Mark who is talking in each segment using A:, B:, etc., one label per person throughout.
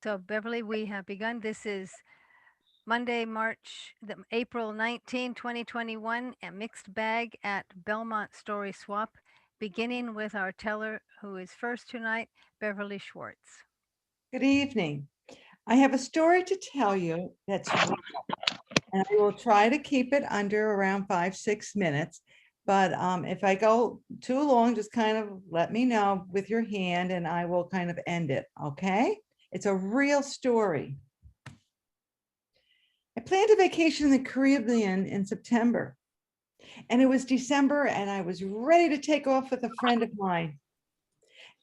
A: So Beverly, we have begun. This is Monday, April 19, 2021, a mixed bag at Belmont Story Swap, beginning with our teller who is first tonight, Beverly Schwartz.
B: Good evening. I have a story to tell you that's real, and I will try to keep it under around 5-6 minutes. But if I go too long, just kind of let me know with your hand and I will kind of end it, okay? It's a real story. I planned a vacation in the Caribbean in September, and it was December, and I was ready to take off with a friend of mine.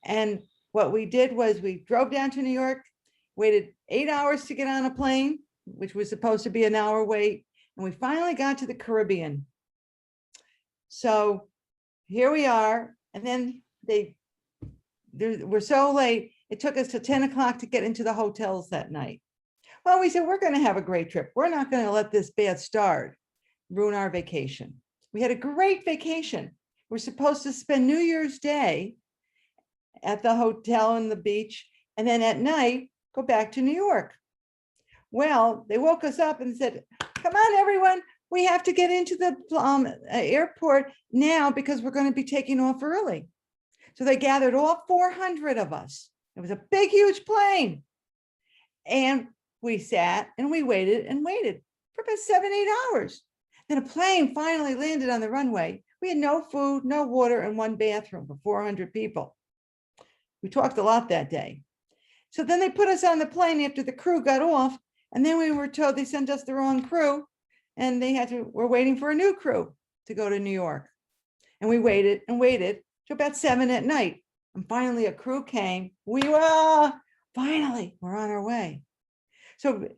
B: And what we did was we drove down to New York, waited 8 hours to get on a plane, which was supposed to be an hour wait, and we finally got to the Caribbean. So here we are, and then we're so late, it took us till 10 o'clock to get into the hotels that night. Well, we said, we're going to have a great trip. We're not going to let this bad start ruin our vacation. We had a great vacation. We're supposed to spend New Year's Day at the hotel and the beach, and then at night, go back to New York. Well, they woke us up and said, come on, everyone, we have to get into the airport now because we're going to be taking off early. So they gathered all 400 of us. It was a big, huge plane. And we sat and we waited and waited for about 7-8 hours. Then a plane finally landed on the runway. We had no food, no water, and one bathroom for 400 people. We talked a lot that day. So then they put us on the plane after the crew got off, and then we were told they sent us the wrong crew, and we're waiting for a new crew to go to New York. And we waited and waited till about 7 at night. And finally a crew came. Finally, we're on our way. So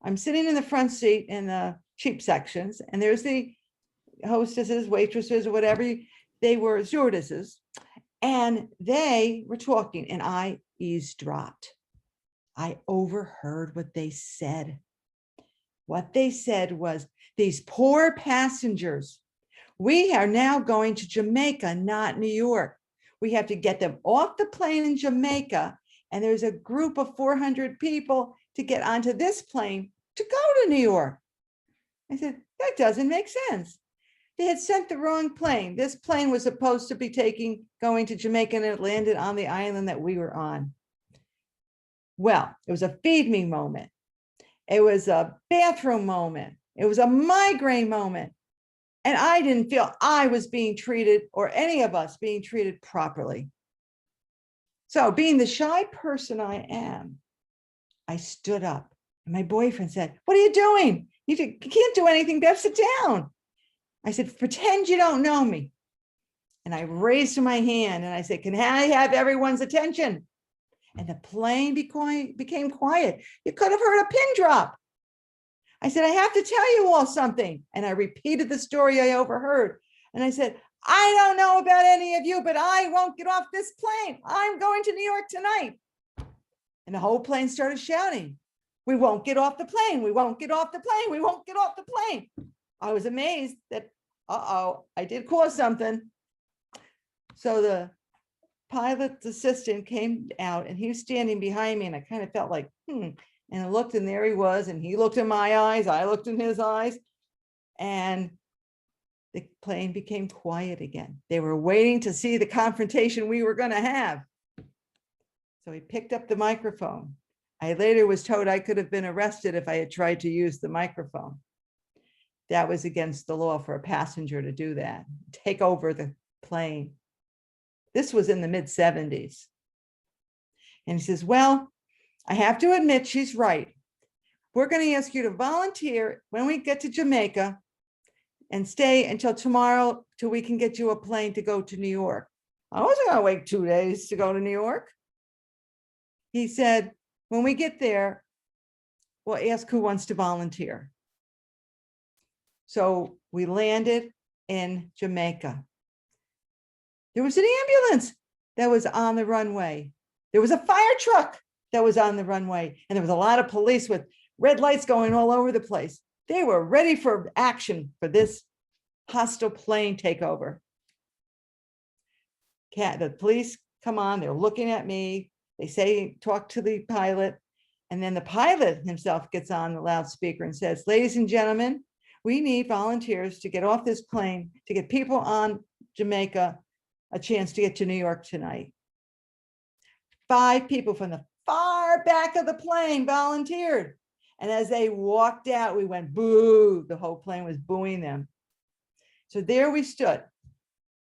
B: I'm sitting in the front seat in the cheap sections, and there's the hostesses, waitresses, or whatever they were, stewardesses, and they were talking, and I eavesdropped. I overheard what they said. What they said was, these poor passengers, we are now going to Jamaica, not New York. We have to get them off the plane in Jamaica, and there's a group of 400 people to get onto this plane to go to New York. I said, that doesn't make sense. They had sent the wrong plane. This plane was supposed to be going to Jamaica, and it landed on the island that we were on. Well, it was a feed me moment. It was a bathroom moment. It was a migraine moment. And I didn't feel I was being treated, or any of us being treated, properly. So being the shy person I am, I stood up, and my boyfriend said, what are you doing? You can't do anything, Bev, sit down. I said, pretend you don't know me. And I raised my hand and I said, can I have everyone's attention? And the plane became quiet. You could have heard a pin drop. I said, I have to tell you all something. And I repeated the story I overheard. And I said, I don't know about any of you, but I won't get off this plane. I'm going to New York tonight. And the whole plane started shouting, we won't get off the plane. We won't get off the plane. We won't get off the plane. I was amazed that, I did cause something. So the pilot's assistant came out, and he was standing behind me, and I kind of felt like, and I looked, and there he was, and he looked in my eyes, I looked in his eyes, and the plane became quiet again. They were waiting to see the confrontation we were going to have. So he picked up the microphone. I later was told I could have been arrested if I had tried to use the microphone. That was against the law for a passenger to do that, take over the plane. This was in the mid-70s. And he says, well, I have to admit she's right. We're going to ask you to volunteer when we get to Jamaica and stay until tomorrow till we can get you a plane to go to New York. I wasn't going to wait 2 days to go to New York. He said, when we get there, we'll ask who wants to volunteer. So we landed in Jamaica. There was an ambulance that was on the runway. There was a fire truck that was on the runway. And there was a lot of police with red lights going all over the place. They were ready for action for this hostile plane takeover. The police come on, they're looking at me. They say, talk to the pilot. And then the pilot himself gets on the loudspeaker and says, ladies and gentlemen, we need volunteers to get off this plane, to get people on Jamaica a chance to get to New York tonight. 5 people from the far back of the plane volunteered. And as they walked out, we went boo. The whole plane was booing them. So there we stood.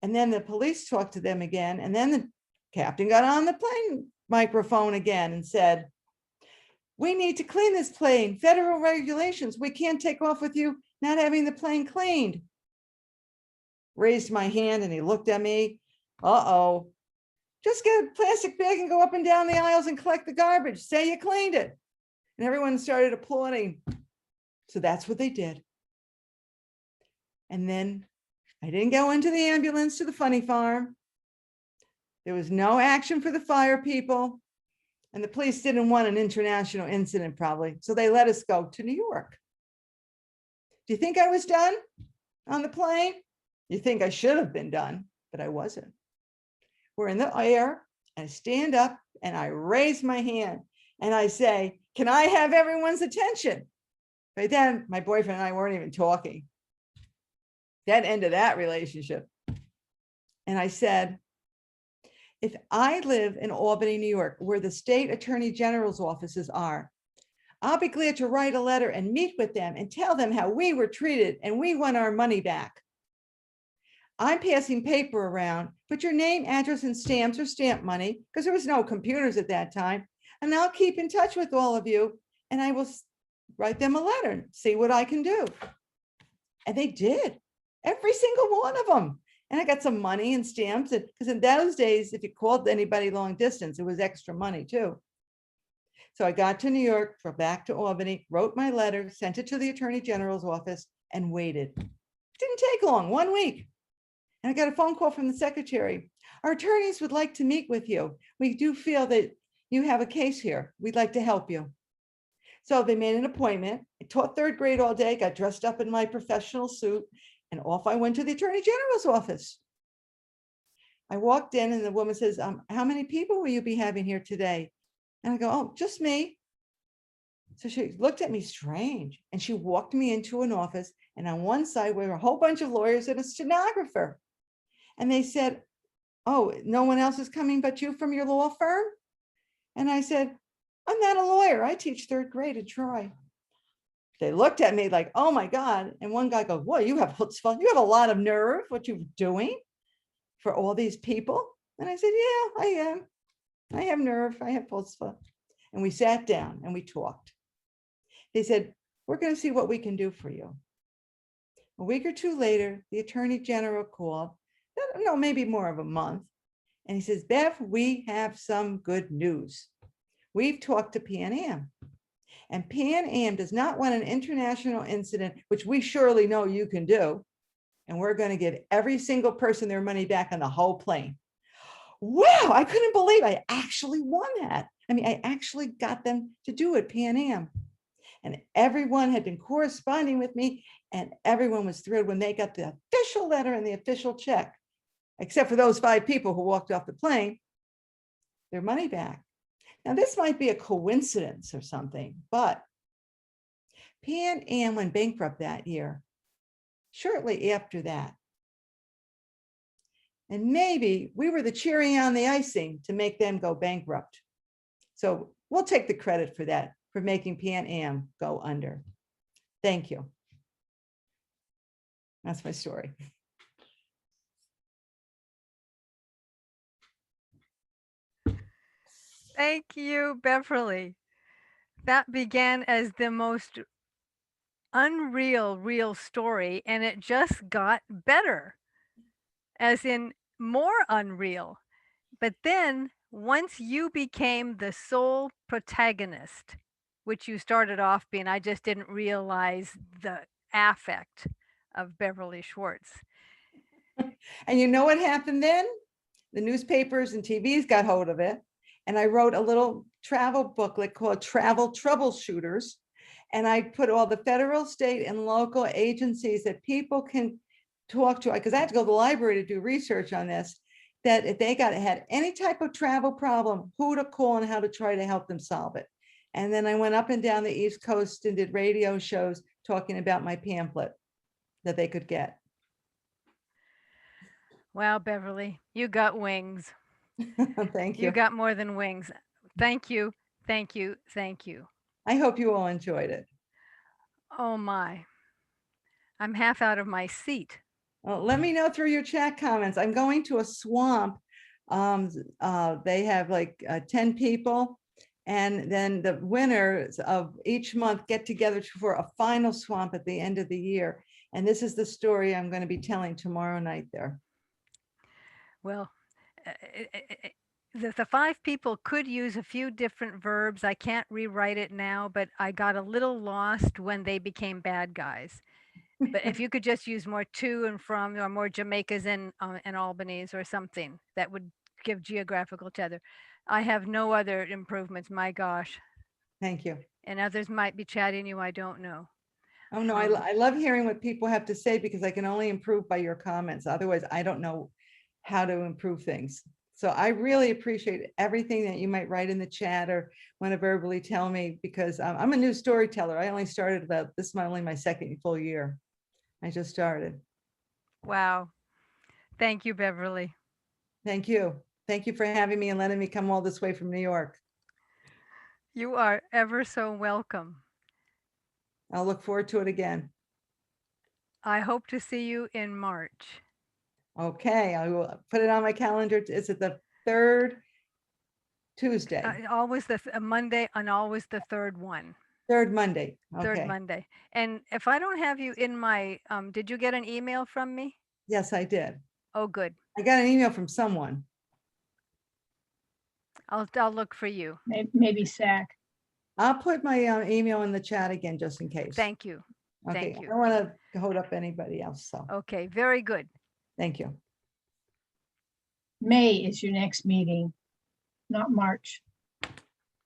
B: And then the police talked to them again. And then the captain got on the plane microphone again and said, we need to clean this plane. Federal regulations. We can't take off with you not having the plane cleaned. Raised my hand and he looked at me. Uh-oh. Just get a plastic bag and go up and down the aisles and collect the garbage. Say you cleaned it. And everyone started applauding. So that's what they did. And then I didn't go into the ambulance to the funny farm. There was no action for the fire people. And the police didn't want an international incident probably. So they let us go to New York. Do you think I was done on the plane? You think I should have been done, but I wasn't. We're in the air and I stand up and I raise my hand and I say, can I have everyone's attention? By then, my boyfriend and I weren't even talking. That ended that relationship. And I said, if I live in Albany, New York, where the state attorney general's offices are, I'll be glad to write a letter and meet with them and tell them how we were treated and we want our money back. I'm passing paper around, put your name, address, and stamps or stamp money, because there was no computers at that time. And I'll keep in touch with all of you and I will write them a letter and see what I can do. And they did, every single one of them. And I got some money and stamps, because in those days, if you called anybody long distance, it was extra money too. So I got to New York, back to Albany, wrote my letter, sent it to the Attorney General's office and waited. It didn't take long, 1 week. And I got a phone call from the secretary. Our attorneys would like to meet with you. We do feel that you have a case here. We'd like to help you. So they made an appointment. I taught 3rd grade all day, got dressed up in my professional suit, and off I went to the Attorney General's office. I walked in and the woman says, how many people will you be having here today? And I go, oh, just me. So she looked at me strange and she walked me into an office, and on one side were a whole bunch of lawyers and a stenographer. And they said, oh, no one else is coming but you from your law firm? And I said, I'm not a lawyer. I teach 3rd grade at Troy. They looked at me like, oh my God. And one guy goes, well, you have chutzpah. You have a lot of nerve, what you're doing for all these people. And I said, yeah, I am. I have nerve. I have chutzpah. And we sat down and we talked. They said, we're going to see what we can do for you. A week or 2 later, the Attorney General called, no, maybe more of a month. And he says, Bev, we have some good news. We've talked to Pan Am. And Pan Am does not want an international incident, which we surely know you can do. And we're going to give every single person their money back on the whole plane. Wow, I couldn't believe I actually won that. I mean, I actually got them to do it, Pan Am. And everyone had been corresponding with me, and everyone was thrilled when they got the official letter and the official check, except for those 5 people who walked off the plane, their money back. Now, this might be a coincidence or something, but Pan Am went bankrupt that year, shortly after that. And maybe we were the cherry on the icing to make them go bankrupt. So we'll take the credit for that, for making Pan Am go under. Thank you. That's my story.
A: Thank you, Beverly. That began as the most real story, and it just got better, as in more unreal. But then once you became the sole protagonist, which you started off being, I just didn't realize the affect of Beverly Schwartz.
B: And you know what happened then? The newspapers and TVs got hold of it. And I wrote a little travel booklet called Travel Troubleshooters. And I put all the federal, state, and local agencies that people can talk to, because I had to go to the library to do research on this. that if they had any type of travel problem, who to call and how to try to help them solve it. And then I went up and down the East Coast and did radio shows talking about my pamphlet that they could get.
A: Wow, Beverly, you got wings.
B: Thank
A: You
B: you.
A: got more than wings. Thank you, thank you, thank you.
B: I hope you all enjoyed it.
A: Oh my, I'm half out of my seat.
B: Well, let me know through your chat comments. I'm going to a swamp. They have like 10 people. And then the winners of each month get together for a final swamp at the end of the year. And this is the story I'm going to be telling tomorrow night there.
A: Well, the 5 people could use a few different verbs. I can't rewrite it now, but I got a little lost when they became bad guys. But if you could just use more to and from, or more Jamaicas and Albanese or something, that would give geographical tether. I have no other improvements, my gosh.
B: Thank you.
A: And others might be chatting you, I don't know.
B: Oh, no, I love hearing what people have to say because I can only improve by your comments. Otherwise, I don't know how to improve things. So I really appreciate everything that you might write in the chat or want to verbally tell me, because I'm a new storyteller. I only started this is only my second full year. I just started.
A: Wow. Thank you, Beverly.
B: Thank you. Thank you for having me and letting me come all this way from New York.
A: You are ever so welcome.
B: I'll look forward to it again.
A: I hope to see you in March.
B: Okay, I will put it on my calendar. Is it the third Tuesday?
A: Always the Monday and always the third one.
B: Third Monday.
A: Third
B: Okay.
A: Monday. And if I don't have you in my, did you get an email from me?
B: Yes, I did.
A: Oh, good.
B: I got an email from someone.
A: I'll look for you.
C: Maybe SAC.
B: I'll put my email in the chat again, just in case.
A: Thank you.
B: Okay,
A: Thank
B: I
A: you.
B: don't want to hold up anybody else, so
A: Okay, very good.
B: thank you.
C: May is your next meeting, not March.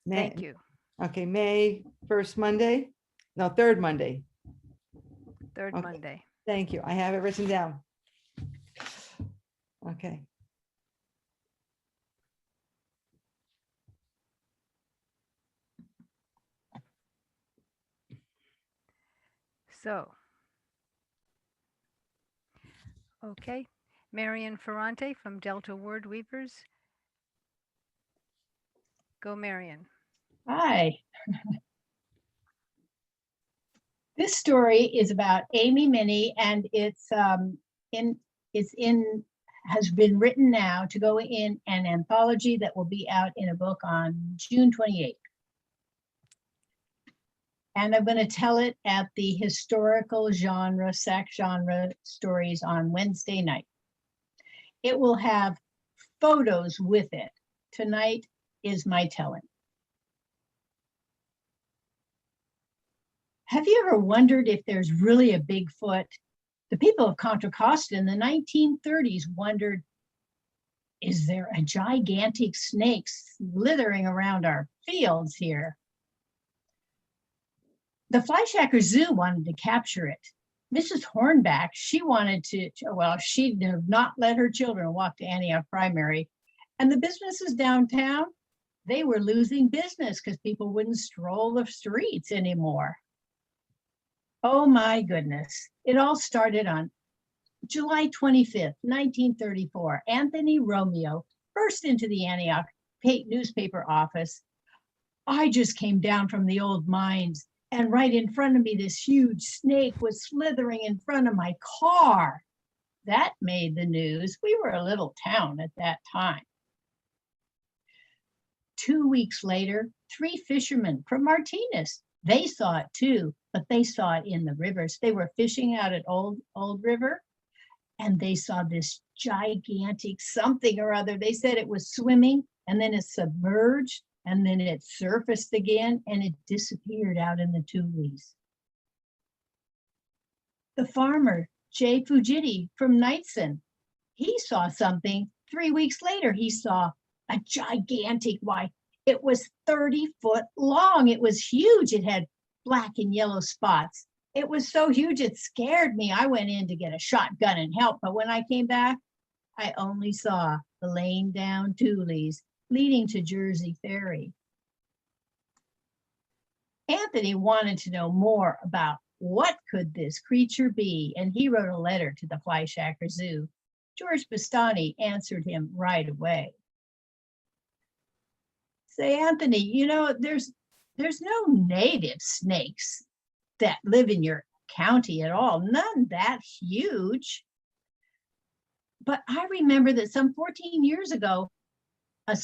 A: Thank you.
B: Okay, May 1st Monday? No, third Monday.
A: Third
B: Okay.
A: Monday.
B: Thank you. I have it written down. Okay.
A: So, okay, Marion Ferrante from Delta Word Weavers. Go, Marion.
C: Hi. This story is about Amy Minnie, and has been written now to go in an anthology that will be out in a book on June 28th. And I'm going to tell it at the historical genre, SAC genre stories on Wednesday night. It will have photos with it. Tonight is my telling. Have you ever wondered if there's really a Bigfoot? The people of Contra Costa in the 1930s wondered, is there a gigantic snake slithering around our fields here? The Fleischacker Zoo wanted to capture it. Mrs. Hornback, she wanted to, well, she did not let her children walk to Antioch Primary. And the businesses downtown, they were losing business because people wouldn't stroll the streets anymore. Oh my goodness. It all started on July 25th, 1934. Anthony Romeo burst into the Antioch newspaper office. I just came down from the old mines, and right in front of me, this huge snake was slithering in front of my car. That made the news. We were a little town at that time. 2 weeks later, 3 fishermen from Martinez, they saw it too, but they saw it in the rivers. They were fishing out at Old River, and they saw this gigantic something or other. They said it was swimming, and then it submerged, and then it surfaced again, and it disappeared out in the tules. The farmer, J. Fujiti from Knightson, he saw something. 3 weeks later, he saw a gigantic white. It was 30 foot long. It was huge. It had black and yellow spots. It was so huge, it scared me. I went in to get a shotgun and help, but when I came back, I only saw the laying down tules leading to Jersey Ferry. Anthony wanted to know more about what could this creature be, and he wrote a letter to the Fleischacker Zoo. George Bastani answered him right away. Say, Anthony, you know, there's no native snakes that live in your county at all, none that huge. But I remember that some 14 years ago, a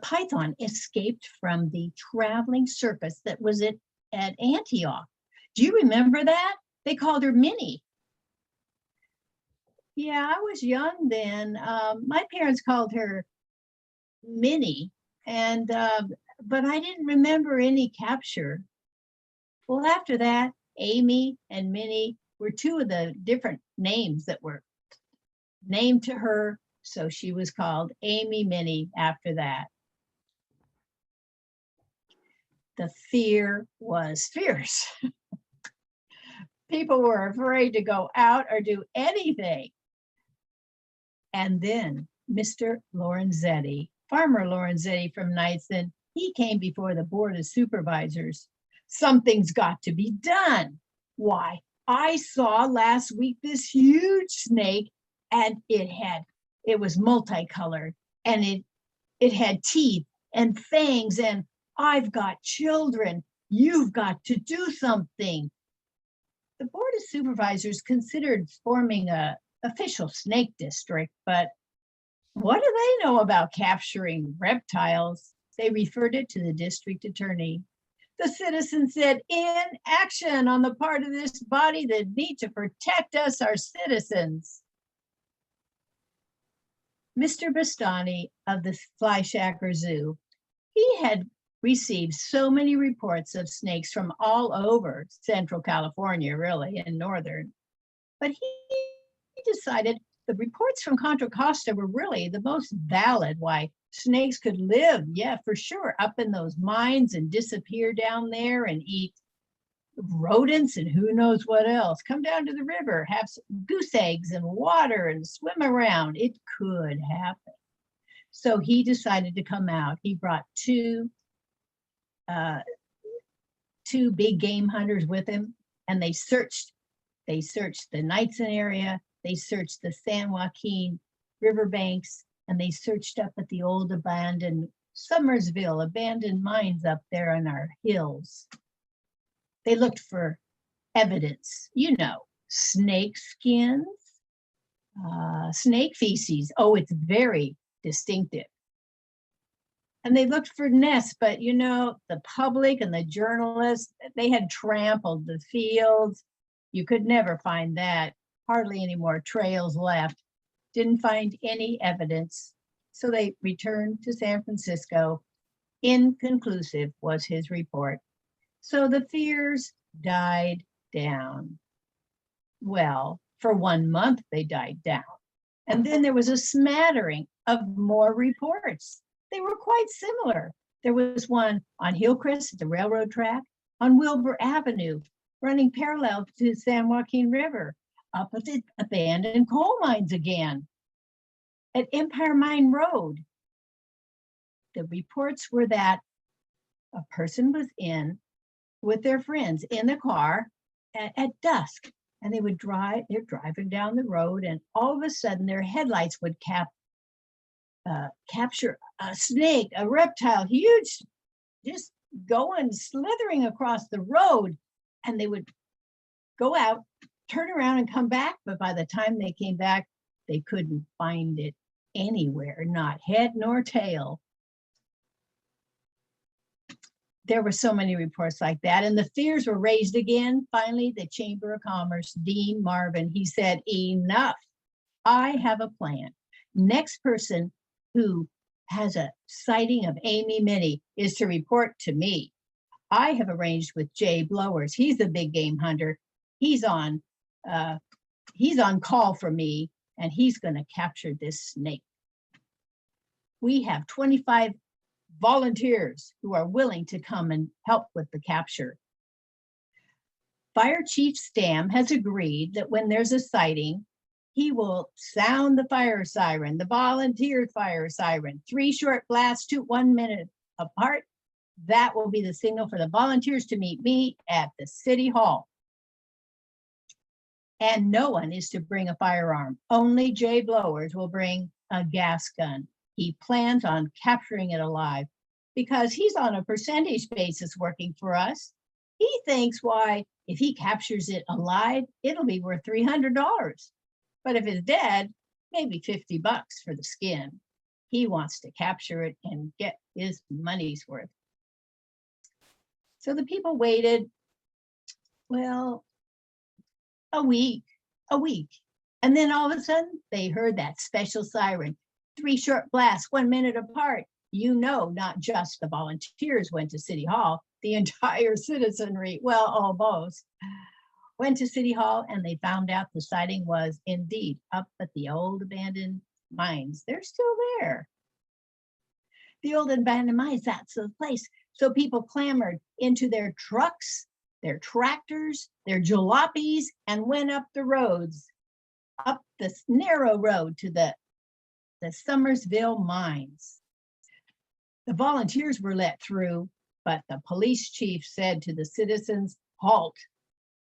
C: python escaped from the traveling circus that was at Antioch. Do you remember that? They called her Minnie. Yeah, I was young then. My parents called her Minnie, and but I didn't remember any capture. Well, after that, Amy and Minnie were two of the different names that were named to her, so she was called Amy Minnie after that. The fear was fierce. People were afraid to go out or do anything. And then Mr. Lorenzetti, Farmer Lorenzetti from Knightson, he came before the Board of Supervisors. Something's got to be done. Why, I saw last week this huge snake, and it was multicolored, and it had teeth and fangs, and I've got children. You've got to do something. The Board of Supervisors considered forming a official snake district, but what do they know about capturing reptiles? They referred it to the district attorney. The citizen said, in action on the part of this body that need to protect us, our citizens. Mr. Bastani of the Fleischacker Zoo, he had received so many reports of snakes from all over Central California, really, and Northern, but he decided the reports from Contra Costa were really the most valid. Why snakes could live, yeah, for sure, up in those mines and disappear down there and eat rodents and who knows what else. Come down to the river, have goose eggs and water and swim around. It could happen. So he decided to come out. He brought two big game hunters with him, and they searched the Knightson area, they searched the San Joaquin riverbanks, and they searched up at the old abandoned Summersville abandoned mines up there in our hills. They looked for evidence, snake skins, snake feces. Oh, it's very distinctive. And they looked for nests, but the public and the journalists, they had trampled the fields. You could never find that. Hardly any more trails left. Didn't find any evidence. So they returned to San Francisco. Inconclusive was his report. So the fears died down. Well, for 1 month, they died down. And then there was a smattering of more reports. They were quite similar. There was one on Hillcrest at the railroad track, on Wilbur Avenue, running parallel to San Joaquin River, up at the abandoned coal mines again, at Empire Mine Road. The reports were that a person was in with their friends in the car at dusk, and they're driving down the road, and all of a sudden their headlights would capture a snake, a reptile, huge, just going, slithering across the road, and they would go out, turn around and come back, but by the time they came back, they couldn't find it anywhere, not head nor tail. There were so many reports like that, and the fears were raised again. Finally, the Chamber of Commerce, Dean Marvin, he said, enough. I have a plan. Next person who has a sighting of Amy Minnie is to report to me. I have arranged with Jay Blowers. He's the big game hunter. He's on call for me, and he's going to capture this snake. We have 25 volunteers who are willing to come and help with the capture. Fire Chief Stam has agreed that when there's a sighting, He will sound the fire siren, the volunteer fire siren, 3 short blasts to 1 minute apart. That will be the signal for the volunteers to meet me at the city hall. And no one is to bring a firearm. Only Jay Blowers will bring a gas gun. He plans on capturing it alive because he's on a percentage basis working for us. He thinks, why, if he captures it alive, it'll be worth $300. But if it's dead, maybe $50 for the skin. He wants to capture it and get his money's worth. So the people waited, well, a week. And then all of a sudden they heard that special siren, 3 short blasts, 1 minute apart. You know, not just the volunteers went to City Hall, the entire citizenry, well, almost, went to City Hall, and they found out the sighting was indeed up at the old abandoned mines. They're still there. The old abandoned mines, that's the place. So people clamored into their trucks, their tractors, their jalopies, and went up the roads, up this narrow road to the Summersville mines. The volunteers were let through, but the police chief said to the citizens, halt,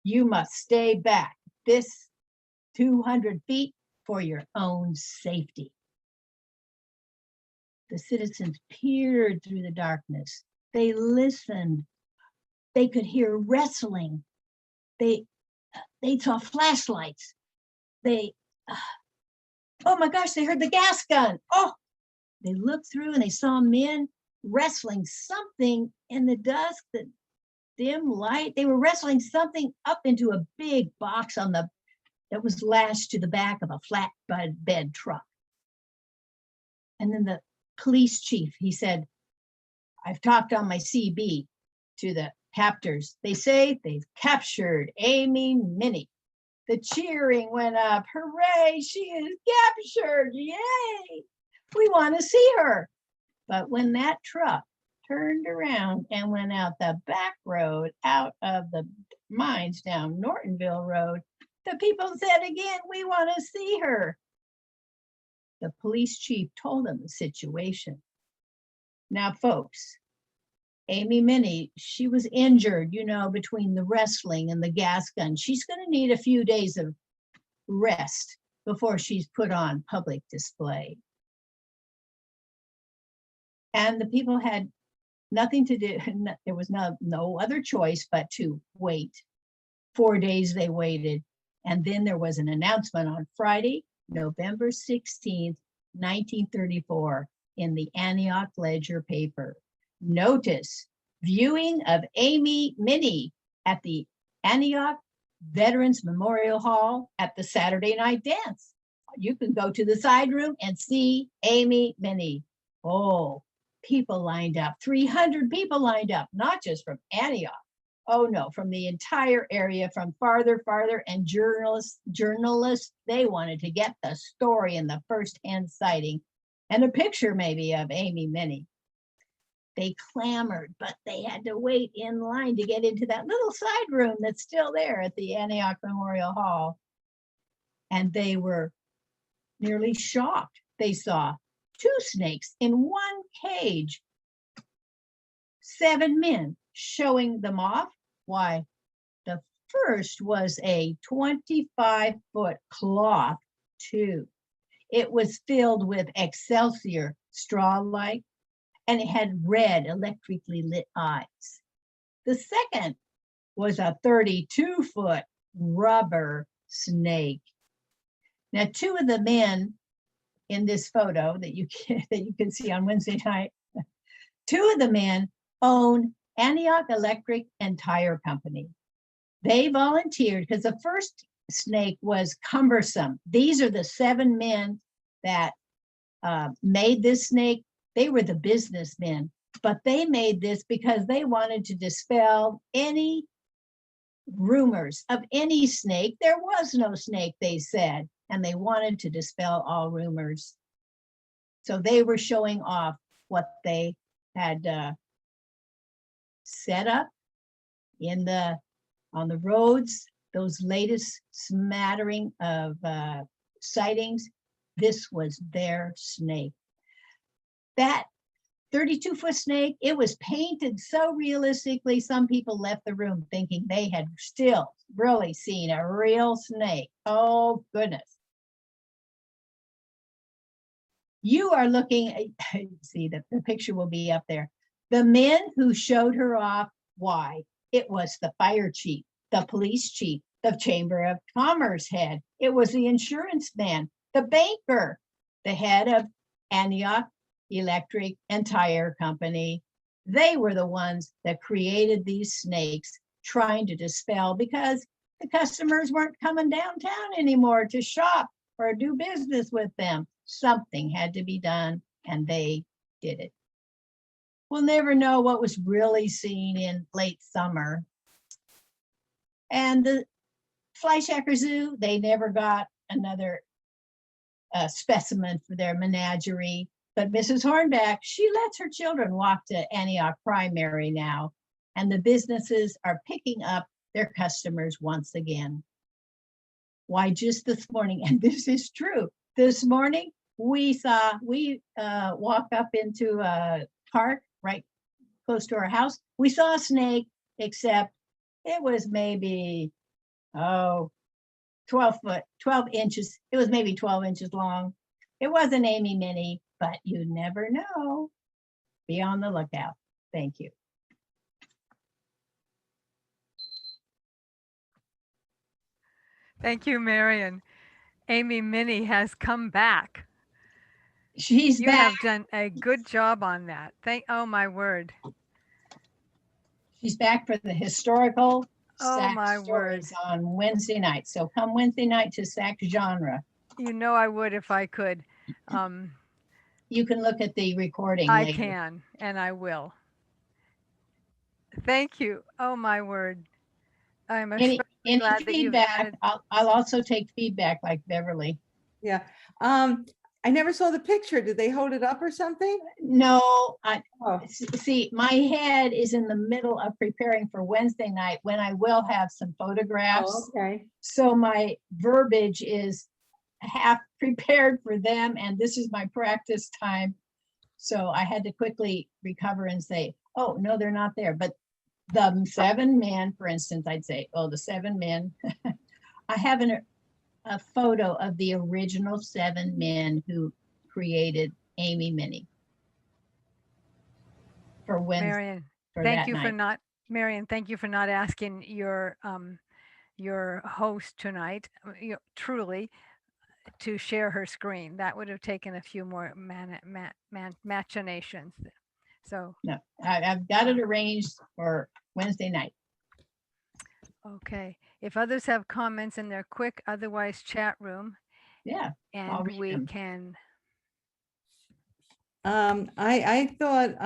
C: you must stay back this 200 feet for your own safety. The citizens peered through the darkness. They listened. They could hear wrestling. They saw flashlights. Oh my gosh, they heard the gas gun. Oh, they looked through and they saw men wrestling something in the dusk, the dim light. They were wrestling something up into a big box that was lashed to the back of a flatbed truck. And then the police chief, he said, I've talked on my CB to the captors. They say they've captured Amy Minnie. The cheering went up. Hooray, she is captured. Yay. We want to see her. But when that truck turned around and went out the back road, out of the mines down Nortonville Road, the people said again, we want to see her. The police chief told them the situation. Now, folks, Amy Minnie, she was injured, between the wrestling and the gas gun. She's going to need a few days of rest before she's put on public display. And the people had nothing to do. There was no other choice but to wait. 4 days they waited. And then there was an announcement on Friday, November 16th, 1934, in the Antioch Ledger paper. Notice, viewing of Amy Minnie at the Antioch Veterans Memorial Hall at the Saturday night dance. You can go to the side room and see Amy Minnie. Oh, people lined up, 300 people lined up, not just from Antioch. Oh no, from the entire area, from farther, and journalists, they wanted to get the story and the firsthand sighting and a picture maybe of Amy Minnie. They clamored, but they had to wait in line to get into that little side room that's still there at the Antioch Memorial Hall. And they were nearly shocked. They saw 2 snakes in one cage, 7 men showing them off. Why, the first was a 25-foot cloth tube. It was filled with Excelsior straw-like, and it had red electrically lit eyes. The second was a 32-foot rubber snake. Now, 2 of the men in this photo that you can see on Wednesday night, 2 of the men own Antioch Electric and Tire Company. They volunteered because the first snake was cumbersome. These are the 7 men that made this snake. They were the businessmen, but they made this because they wanted to dispel any rumors of any snake. There was no snake, they said, and they wanted to dispel all rumors. So they were showing off what they had set up on the roads, those latest smattering of sightings, this was their snake. That 32-foot snake, it was painted so realistically, some people left the room thinking they had still really seen a real snake. Oh, goodness. You are looking, see, the picture will be up there. The men who showed her off, why? It was the fire chief, the police chief, the Chamber of Commerce head. It was the insurance man, the banker, the head of Antioch Electric and Tire Company. They were the ones that created these snakes, trying to dispel because the customers weren't coming downtown anymore to shop or do business with them. Something had to be done, and they did it. We'll never know what was really seen in late summer. And the Fleischacker Zoo, they never got another specimen for their menagerie. But Mrs. Hornback, she lets her children walk to Antioch Primary now, and the businesses are picking up their customers once again. Why, just this morning, and this is true, this morning we walked up into a park right close to our house. We saw a snake, except it was maybe, 12 inches. It was maybe 12 inches long. It wasn't Amy Minnie, but you never know. Be on the lookout. Thank you.
A: Thank you, Marion. Amy Minnie has come back.
C: She's
A: You
C: back.
A: have done a good job on that. Oh my word.
C: She's back for the historical
A: Oh
C: SAC
A: my
C: stories on Wednesday night. So come Wednesday night to SAC genre.
A: You know I would if I could.
C: You can look at the recording
A: I
C: later.
A: can, and I will. Thank you. Oh my word. I'm especially
C: Any
A: glad that you've
C: feedback,
A: added.
C: I'll also take feedback like Beverly.
B: Yeah. I never saw the picture. Did they hold it up or something?
C: No,
B: Oh,
C: see, my head is in the middle of preparing for Wednesday night when I will have some photographs.
B: okay.
C: So my verbiage is half prepared for them, and this is my practice time. So I had to quickly recover and say, oh, no, they're not there. But the 7 men, for instance, I'd say, oh, the 7 men. I have a photo of the original 7 men who created Amy Minnie for Wednesday.
A: Marion,
C: for
A: thank
C: that
A: you for
C: night.
A: not, Marion, thank you for not asking your host tonight, truly, to share her screen. That would have taken a few more machinations. So,
C: No, I've got it arranged for Wednesday night.
A: okay. If others have comments in their quick, otherwise chat room,
C: Yeah. I'll
A: and
C: read
A: we
C: them.
A: can,
B: I thought,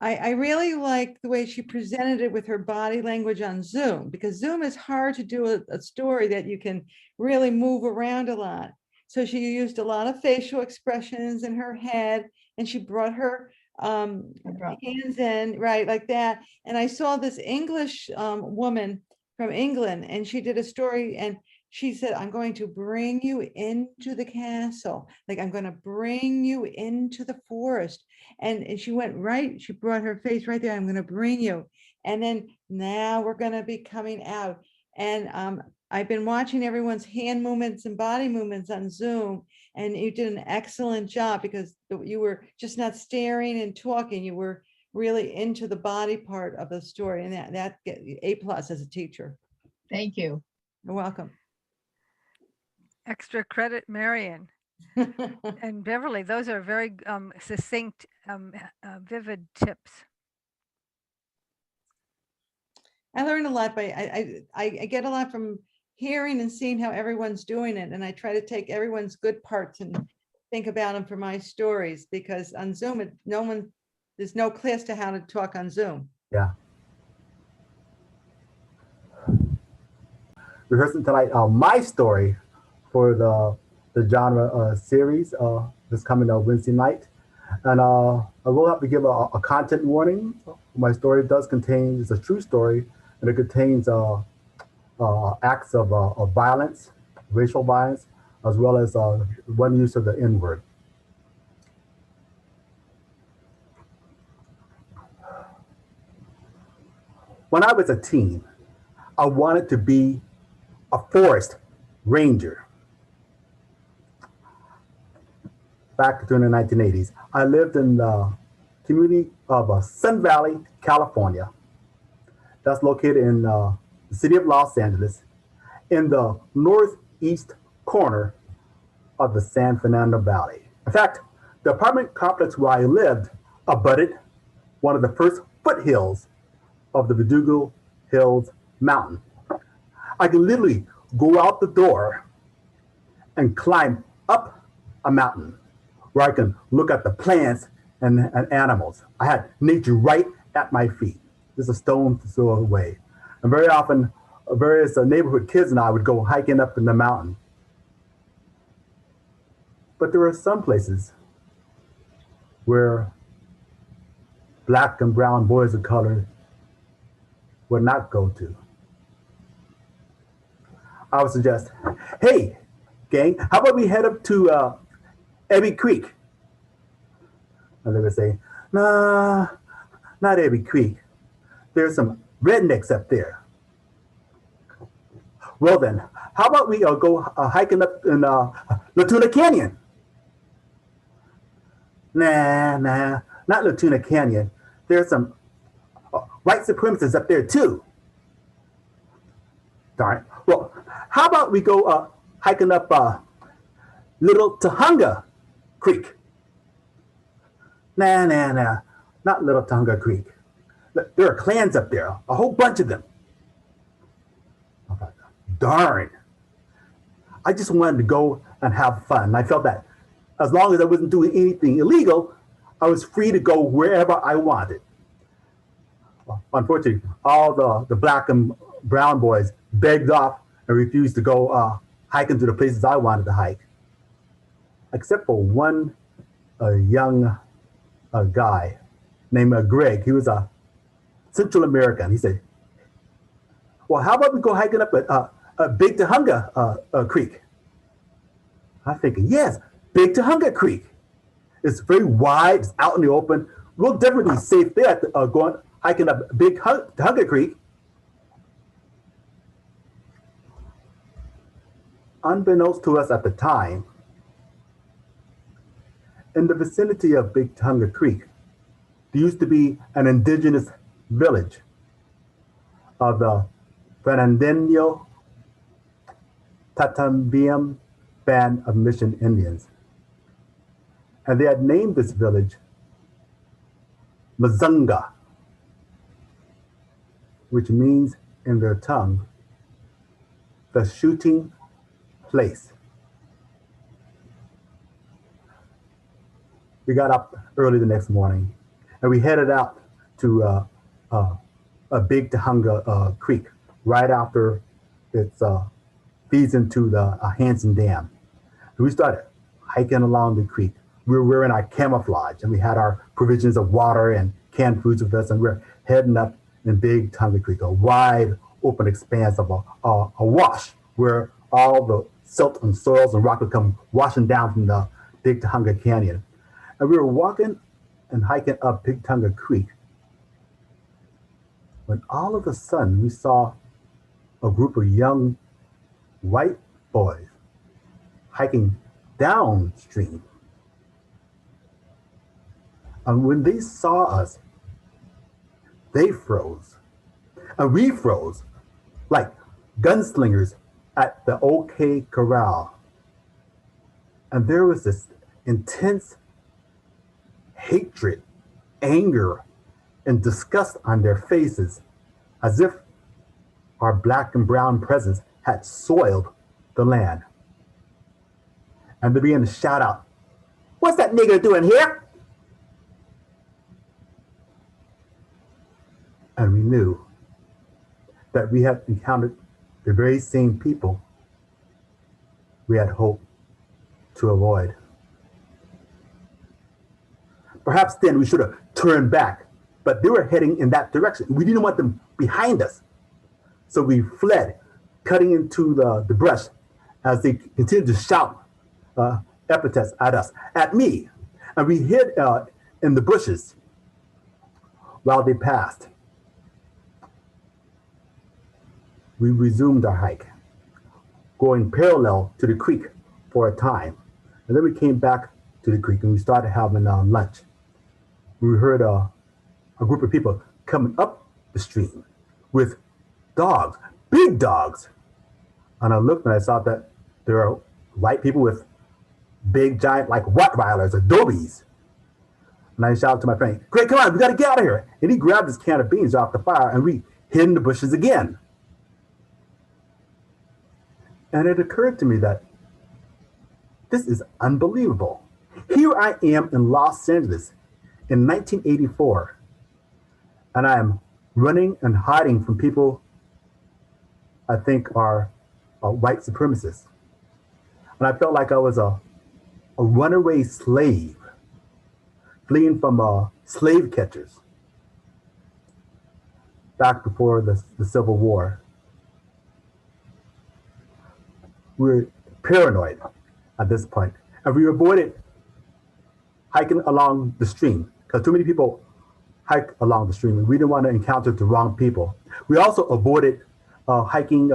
B: I really like the way she presented it with her body language on Zoom, because Zoom is hard to do a story that you can really move around a lot. So she used a lot of facial expressions in her head, and she brought her hands in, right, like that. And I saw this English woman from England, and she did a story, and she said, I'm going to bring you into the castle. Like, I'm going to bring you into the forest. And she went right, she brought her face right there. I'm going to bring you. And then now we're going to be coming out. And I've been watching everyone's hand movements and body movements on Zoom. And you did an excellent job, because you were just not staring and talking. You were really into the body part of the story. And that A+ as a teacher.
C: Thank you.
B: You're welcome.
A: extra credit, Marion. And Beverly, those are very succinct, vivid tips.
B: I learned a lot I get a lot from hearing and seeing how everyone's doing it. And I try to take everyone's good parts and think about them for my stories, because on Zoom, there's no class to how to talk on Zoom.
D: Yeah. Rehearsing tonight my story for the genre series this coming Wednesday night. And I will have to give a content warning. My story does contain, it's a true story, and it contains acts of violence, racial violence, as well as one use of the N word. When I was a teen, I wanted to be a forest ranger. Back during the 1980s, I lived in the community of Sun Valley, California. That's located in the city of Los Angeles, in the northeast corner of the San Fernando Valley. In fact, the apartment complex where I lived abutted one of the first foothills of the Verdugo Hills Mountain. I could literally go out the door and climb up a mountain where I can look at the plants and animals. I had nature right at my feet, just a stone's throw away. And very often, various neighborhood kids and I would go hiking up in the mountain. But there are some places where black and brown boys of color would not go to. I would suggest, hey, gang, how about we head up to Ebby Creek? And they would say, nah, not Ebby Creek. There's some rednecks up there. Well then, how about we go hiking up in Latuna Canyon? Nah, not Latuna Canyon. There's some white supremacists up there too. Darn. Well, how about we go hiking up Little Tahunga Creek? Nah, not Little Tahunga Creek. There are clans up there, a whole bunch of them. Darn. I just wanted to go and have fun. I felt that as long as I wasn't doing anything illegal, I was free to go wherever I wanted. Well, unfortunately, all the black and brown boys begged off and refused to go hiking to the places I wanted to hike, except for one young guy named Greg. He was a Central American. He said, well, how about we go hiking up at Big Tahunga Creek? I'm thinking, yes, Big Tahunga Creek. It's very wide, it's out in the open. We'll definitely be safe there going hiking up Big Tahunga Creek. Unbeknownst to us at the time, in the vicinity of Big Tahunga Creek, there used to be an indigenous village of the Fernandino Tatambiam Band of Mission Indians. And they had named this village Mazunga, which means in their tongue, the shooting place. We got up early the next morning and we headed out to a Big Tahunga Creek right after it feeds into the Hanson Dam. And we started hiking along the creek. We were wearing our camouflage and we had our provisions of water and canned foods with us, and we're heading up in Big Tahunga Creek, a wide open expanse of a wash where all the silt and soils and rock would come washing down from the Big Tahunga Canyon. And we were walking and hiking up Big Tahunga Creek when all of a sudden we saw a group of young white boys hiking downstream. And when they saw us, they froze. And we froze like gunslingers at the OK Corral. And there was this intense hatred, anger, and disgust on their faces, as if our black and brown presence had soiled the land. And they began to shout out, "What's that nigger doing here?" And we knew that we had encountered the very same people we had hoped to avoid. Perhaps then we should have turned back, but they were heading in that direction. We didn't want them behind us. So we fled, cutting into the brush as they continued to shout epithets at us, at me, and we hid in the bushes while they passed. We resumed our hike, going parallel to the creek for a time, and then we came back to the creek and we started having lunch. We heard a group of people coming up the stream with dogs, big dogs. And I looked and I saw that there are white people with big, giant, like Rottweilers or Dobies. And I shouted to my friend, Greg, come on, we got to get out of here. And he grabbed his can of beans off the fire and we hid in the bushes again. And it occurred to me that this is unbelievable. Here I am in Los Angeles in 1984, and I am running and hiding from people I think are white supremacists. And I felt like I was a runaway slave, fleeing from slave catchers back before the Civil War. We were paranoid at this point, and we avoided hiking along the stream because too many people hike along the stream, and we didn't want to encounter the wrong people. We also avoided hiking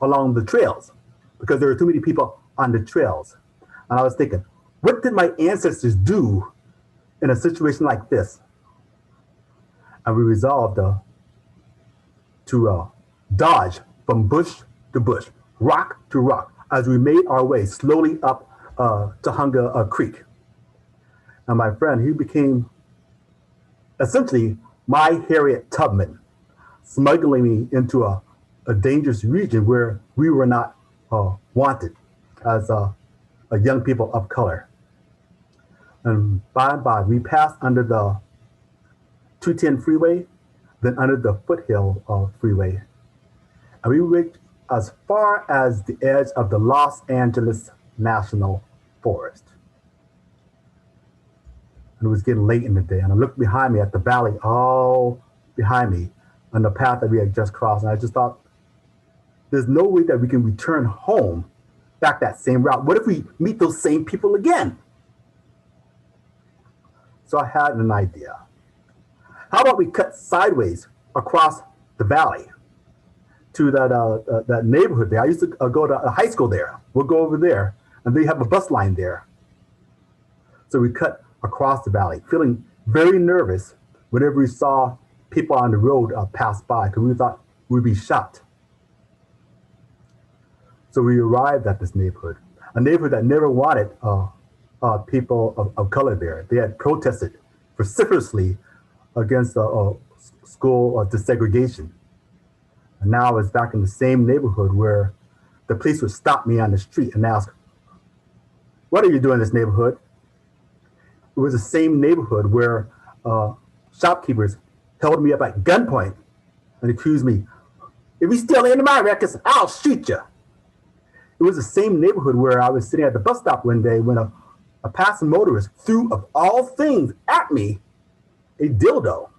D: along the trails because there were too many people on the trails. And I was thinking, what did my ancestors do in a situation like this? And we resolved to dodge from bush to bush, rock to rock, as we made our way slowly up Tahunga Creek. And my friend, he became essentially my Harriet Tubman, smuggling me into a dangerous region where we were not wanted as young people of color. And by and by, we passed under the 210 freeway, then under the Foothill freeway. And we reached as far as the edge of the Los Angeles National Forest. And it was getting late in the day, and I looked behind me at the valley, all behind me, on the path that we had just crossed. And I just thought, there's no way that we can return home back that same route. What if we meet those same people again? So I had an idea. How about we cut sideways across the valley to that neighborhood there? I used to go to high school there. We'll go over there, and they have a bus line there. So we cut across the valley, feeling very nervous whenever we saw people on the road pass by, because we thought we'd be shot. So we arrived at this neighborhood, a neighborhood that never wanted people of color there. They had protested vociferously against school desegregation. And now I was back in the same neighborhood where the police would stop me on the street and ask, what are you doing in this neighborhood? It was the same neighborhood where shopkeepers held me up at gunpoint and accused me, if you steal any of my records, I'll shoot you. It was the same neighborhood where I was sitting at the bus stop one day when a passing motorist threw, of all things, at me a dildo.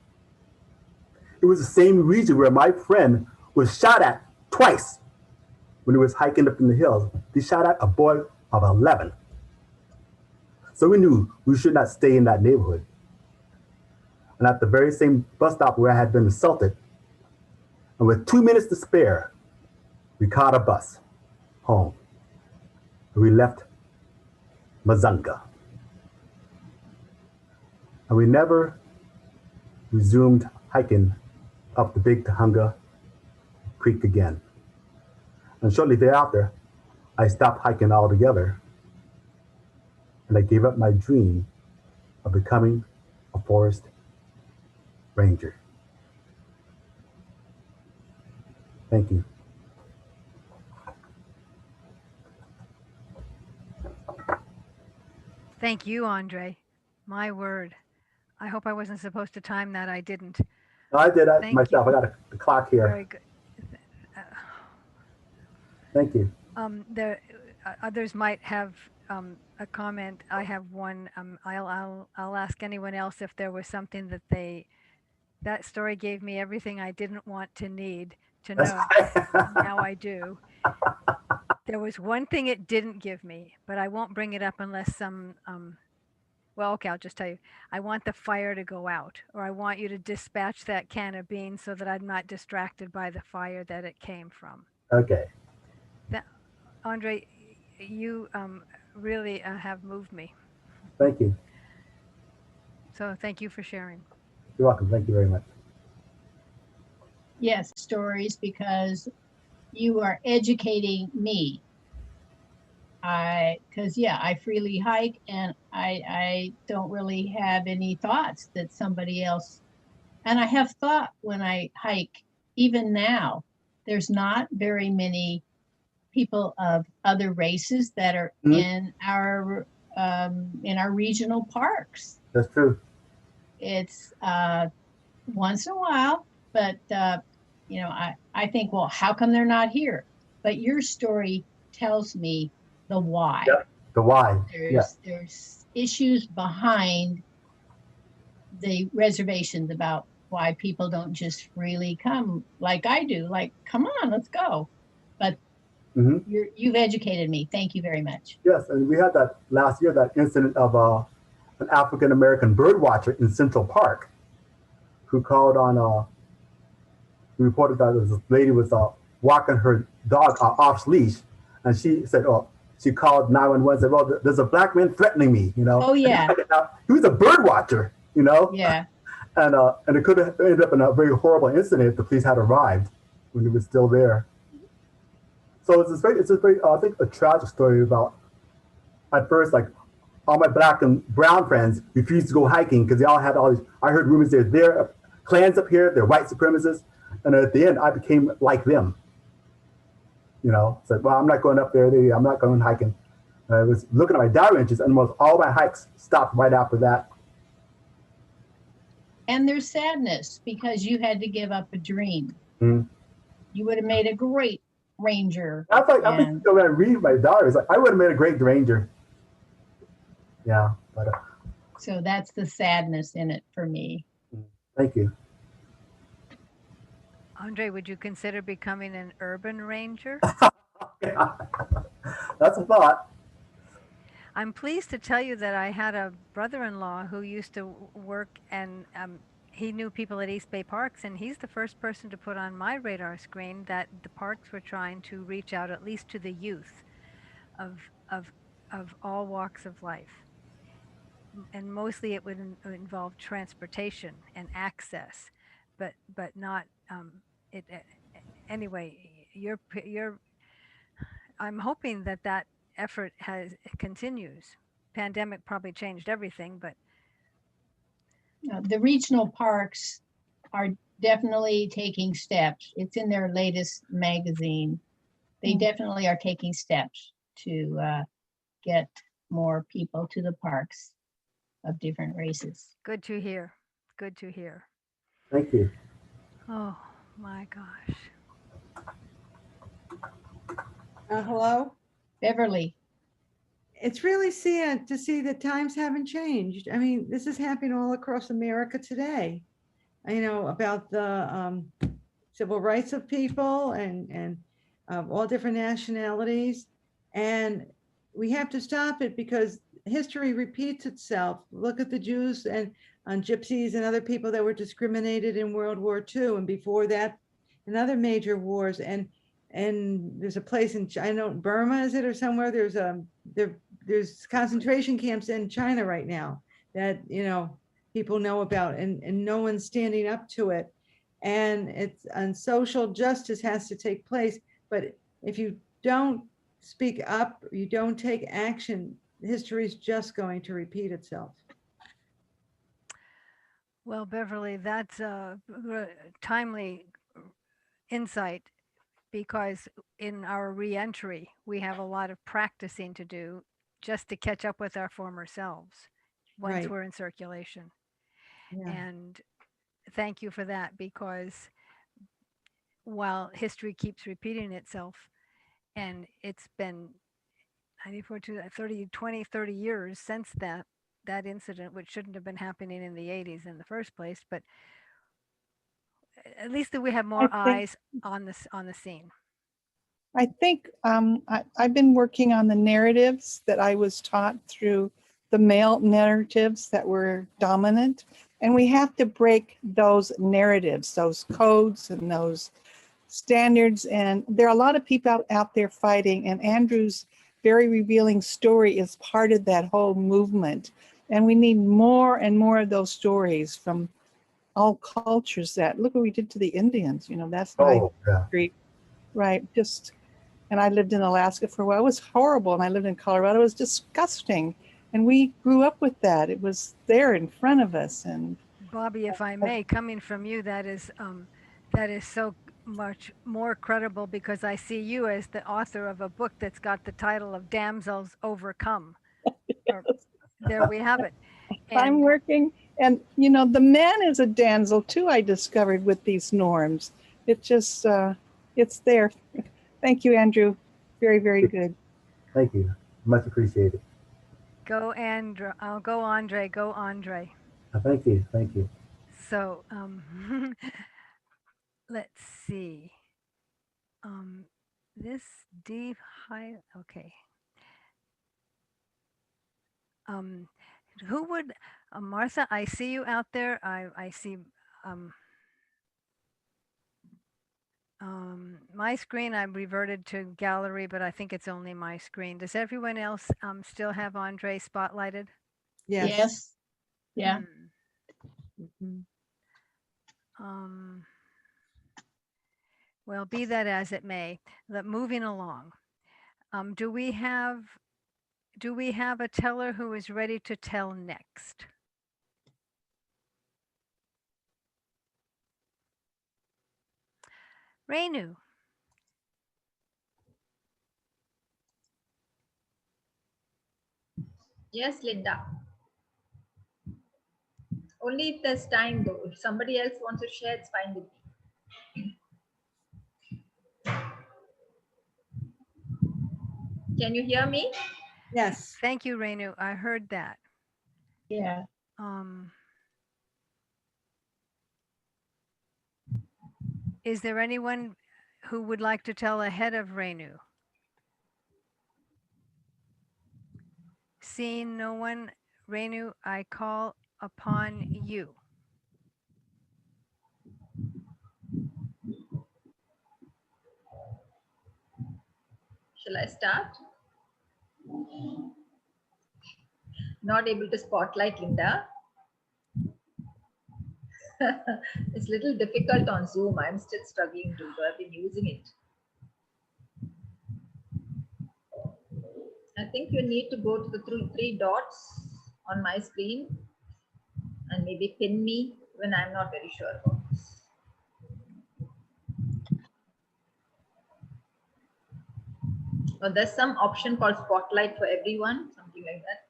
D: It was the same region where my friend was shot at twice when he was hiking up in the hills. They shot at a boy of 11. So we knew we should not stay in that neighborhood. And at the very same bus stop where I had been assaulted, and with 2 minutes to spare, we caught a bus home. And we left Mazunga. And we never resumed hiking up the Big Tahunga Creek again. And shortly thereafter, I stopped hiking altogether, and I gave up my dream of becoming a forest ranger. Thank you.
A: Thank you, Andre. My word. I hope I wasn't supposed to time that. I didn't.
D: No, I did that
A: Thank
D: myself.
A: you.
D: I got the clock here.
A: Very good.
D: Thank you.
A: There, others might have a comment. I have one. I'll ask anyone else if there was something that that story gave me everything I didn't want to need to
D: That's
A: know.
D: right.
A: Now I do. There was one thing it didn't give me, but I won't bring it up unless well, okay, I'll just tell you. I want the fire to go out, or I want you to dispatch that can of beans so that I'm not distracted by the fire that it came from.
D: Okay.
A: That, Andre, you really have moved me.
D: Thank you.
A: So thank you for sharing.
D: You're welcome. Thank you very much.
C: Yes, stories, because you are educating me. Because yeah, I freely hike, and I don't really have any thoughts that somebody else, and I have thought when I hike, even now, there's not very many people of other races that are
D: Mhm.
C: in our regional parks.
D: That's true.
C: It's once in a while, but I think, well, how come they're not here? But your story tells me the why.
D: Yep. The why. Yeah.
C: There's issues behind the reservations about why people don't just freely come like I do, like, come on, let's go. But
D: Hmm.
C: you've educated me. Thank you very much.
D: Yes, and we had that last year, that incident of an African American bird watcher in Central Park who called on, who reported that this lady was walking her dog off leash, and she said, "Oh," she called 911, said, "Well, there's a black man threatening me," you know.
C: Oh yeah,
D: He was a bird watcher, you know,
C: yeah.
D: and it could have ended up in a very horrible incident if the police had arrived when he was still there. So it's a very, I think, a tragic story about, at first, like, all my black and brown friends refused to go hiking because they all had all these. I heard rumors they're clans up here, they're white supremacists, and at the end, I became like them. You know, said, "Well, I'm not going up there. I'm not going hiking." And I was looking at my diary entries, and almost all my hikes stopped right after that.
C: And there's sadness because you had to give up a dream.
D: Mm.
C: You would have made a great ranger.
D: I think
C: And
D: when I read my diaries, like, I would have made a great ranger. Yeah, but
C: so that's the sadness in it for me.
D: thank you.
A: Andre, would you consider becoming an urban ranger?
D: Yeah, that's a thought.
A: I'm pleased to tell you that I had a brother-in-law who used to work, and he knew people at East Bay Parks, and he's the first person to put on my radar screen that the parks were trying to reach out at least to the youth of of of all walks of life. And mostly it would involve transportation and access, but not it. Anyway, you're I'm hoping that that effort has continues. Pandemic probably changed everything, but
C: The regional parks are definitely taking steps. It's in their latest magazine. They definitely are taking steps to get more people to the parks of different races.
A: good to hear. Good to hear.
D: Thank you.
A: Oh my gosh.
B: Hello?
C: Beverly,
B: It's really sad to see that times haven't changed. I mean, this is happening all across America today. About the civil rights of people and of all different nationalities. And we have to stop it because history repeats itself. Look at the Jews and gypsies and other people that were discriminated in World War II, and before that, in other major wars. And there's a place in China, Burma, is it, or somewhere? There's concentration camps in China right now that people know about, and no one's standing up to it. And social justice has to take place. But if you don't speak up, you don't take action, history is just going to repeat itself.
A: Well, Beverly, that's a timely insight because in our reentry, we have a lot of practicing to do just to catch up with our former selves once
B: Right.
A: we're in circulation.
B: Yeah.
A: And thank you for that because while history keeps repeating itself, and it's been 94 to 30, 20, 30 years since that incident, which shouldn't have been happening in the 80s in the first place, but at least that we have
B: I
A: more
B: think
A: eyes on the scene.
E: I think I've been working on the narratives that I was taught through the male narratives that were dominant. And we have to break those narratives, those codes and those standards. And there are a lot of people out there fighting. And Andrew's very revealing story is part of that whole movement. And we need more and more of those stories from all cultures. That look what we did to the Indians, that's my
D: Oh, yeah.
E: street, right? And I lived in Alaska for a while. It was horrible. And I lived in Colorado. It was disgusting. And we grew up with that. It was there in front of us. And
A: Bobby, if I may, coming from you, that is so much more credible because I see you as the author of a book that's got the title of Damsels Overcome. Or, there we have it.
E: I'm
A: And
E: working. And, the man is a damsel too, I discovered with these norms. It just, it's there. Thank you, Andrew. Very, very good.
D: Thank you. Much appreciated.
A: go Andre, go Andre, go Andre.
D: Thank you. Thank you.
A: So let's see. This deep high, okay. Who would, Martha, I see you out there. I see my screen, I reverted to gallery, but I think it's only my screen. Does everyone else still have Andre spotlighted?
B: Yes.
C: Yes. Yeah.
B: Mhm.
A: Well, be that as it may, moving along. Do we have a teller who is ready to tell next? Renu.
F: Yes, Linda. Only if there's time though. If somebody else wants to share, it's fine with me. Can you hear me?
B: Yes.
A: Thank you, Renu. I heard that.
C: Yeah.
A: Is there anyone who would like to tell ahead of Renu? Seeing no one, Renu, I call upon you.
F: Shall I start? Not able to spotlight Linda. It's a little difficult on Zoom. I'm still struggling to, I've been using it. I think you need to go to the three dots on my screen and maybe pin me when I'm not very sure about this. Or there's some option called spotlight for everyone, something like that.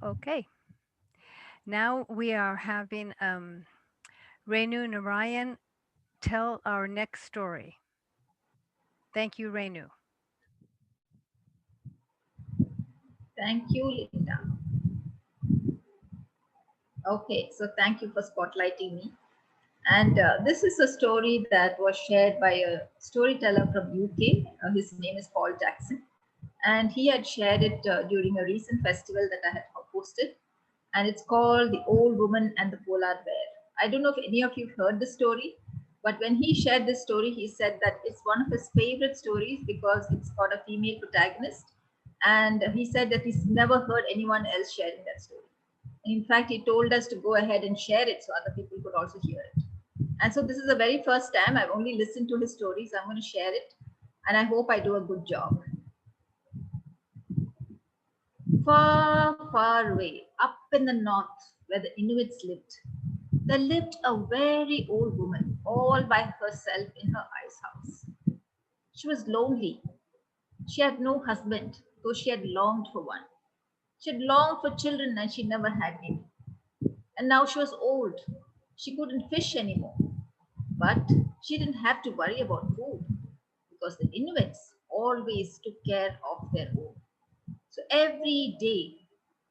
A: Okay. Now we are having Renu Narayan tell our next story. Thank you, Renu.
F: Thank you, Linda. Okay, so thank you for spotlighting me. And this is a story that was shared by a storyteller from UK. His name is Paul Jackson. And he had shared it during a recent festival that I had hosted. And it's called The Old Woman and the Polar Bear. I don't know if any of you heard the story, but when he shared this story, he said that it's one of his favorite stories because it's got a female protagonist. And he said that he's never heard anyone else sharing that story. In fact, he told us to go ahead and share it so other people could also hear it. And so this is the very first time I've only listened to his stories. I'm going to share it, and I hope I do a good job. Far, far away, up in the north, where the Inuits lived, there lived a very old woman all by herself in her ice house. She was lonely. She had no husband, though she had longed for one. She had longed for children and she never had any. And now she was old. She couldn't fish anymore. But she didn't have to worry about food because the Inuits always took care of their own. So every day,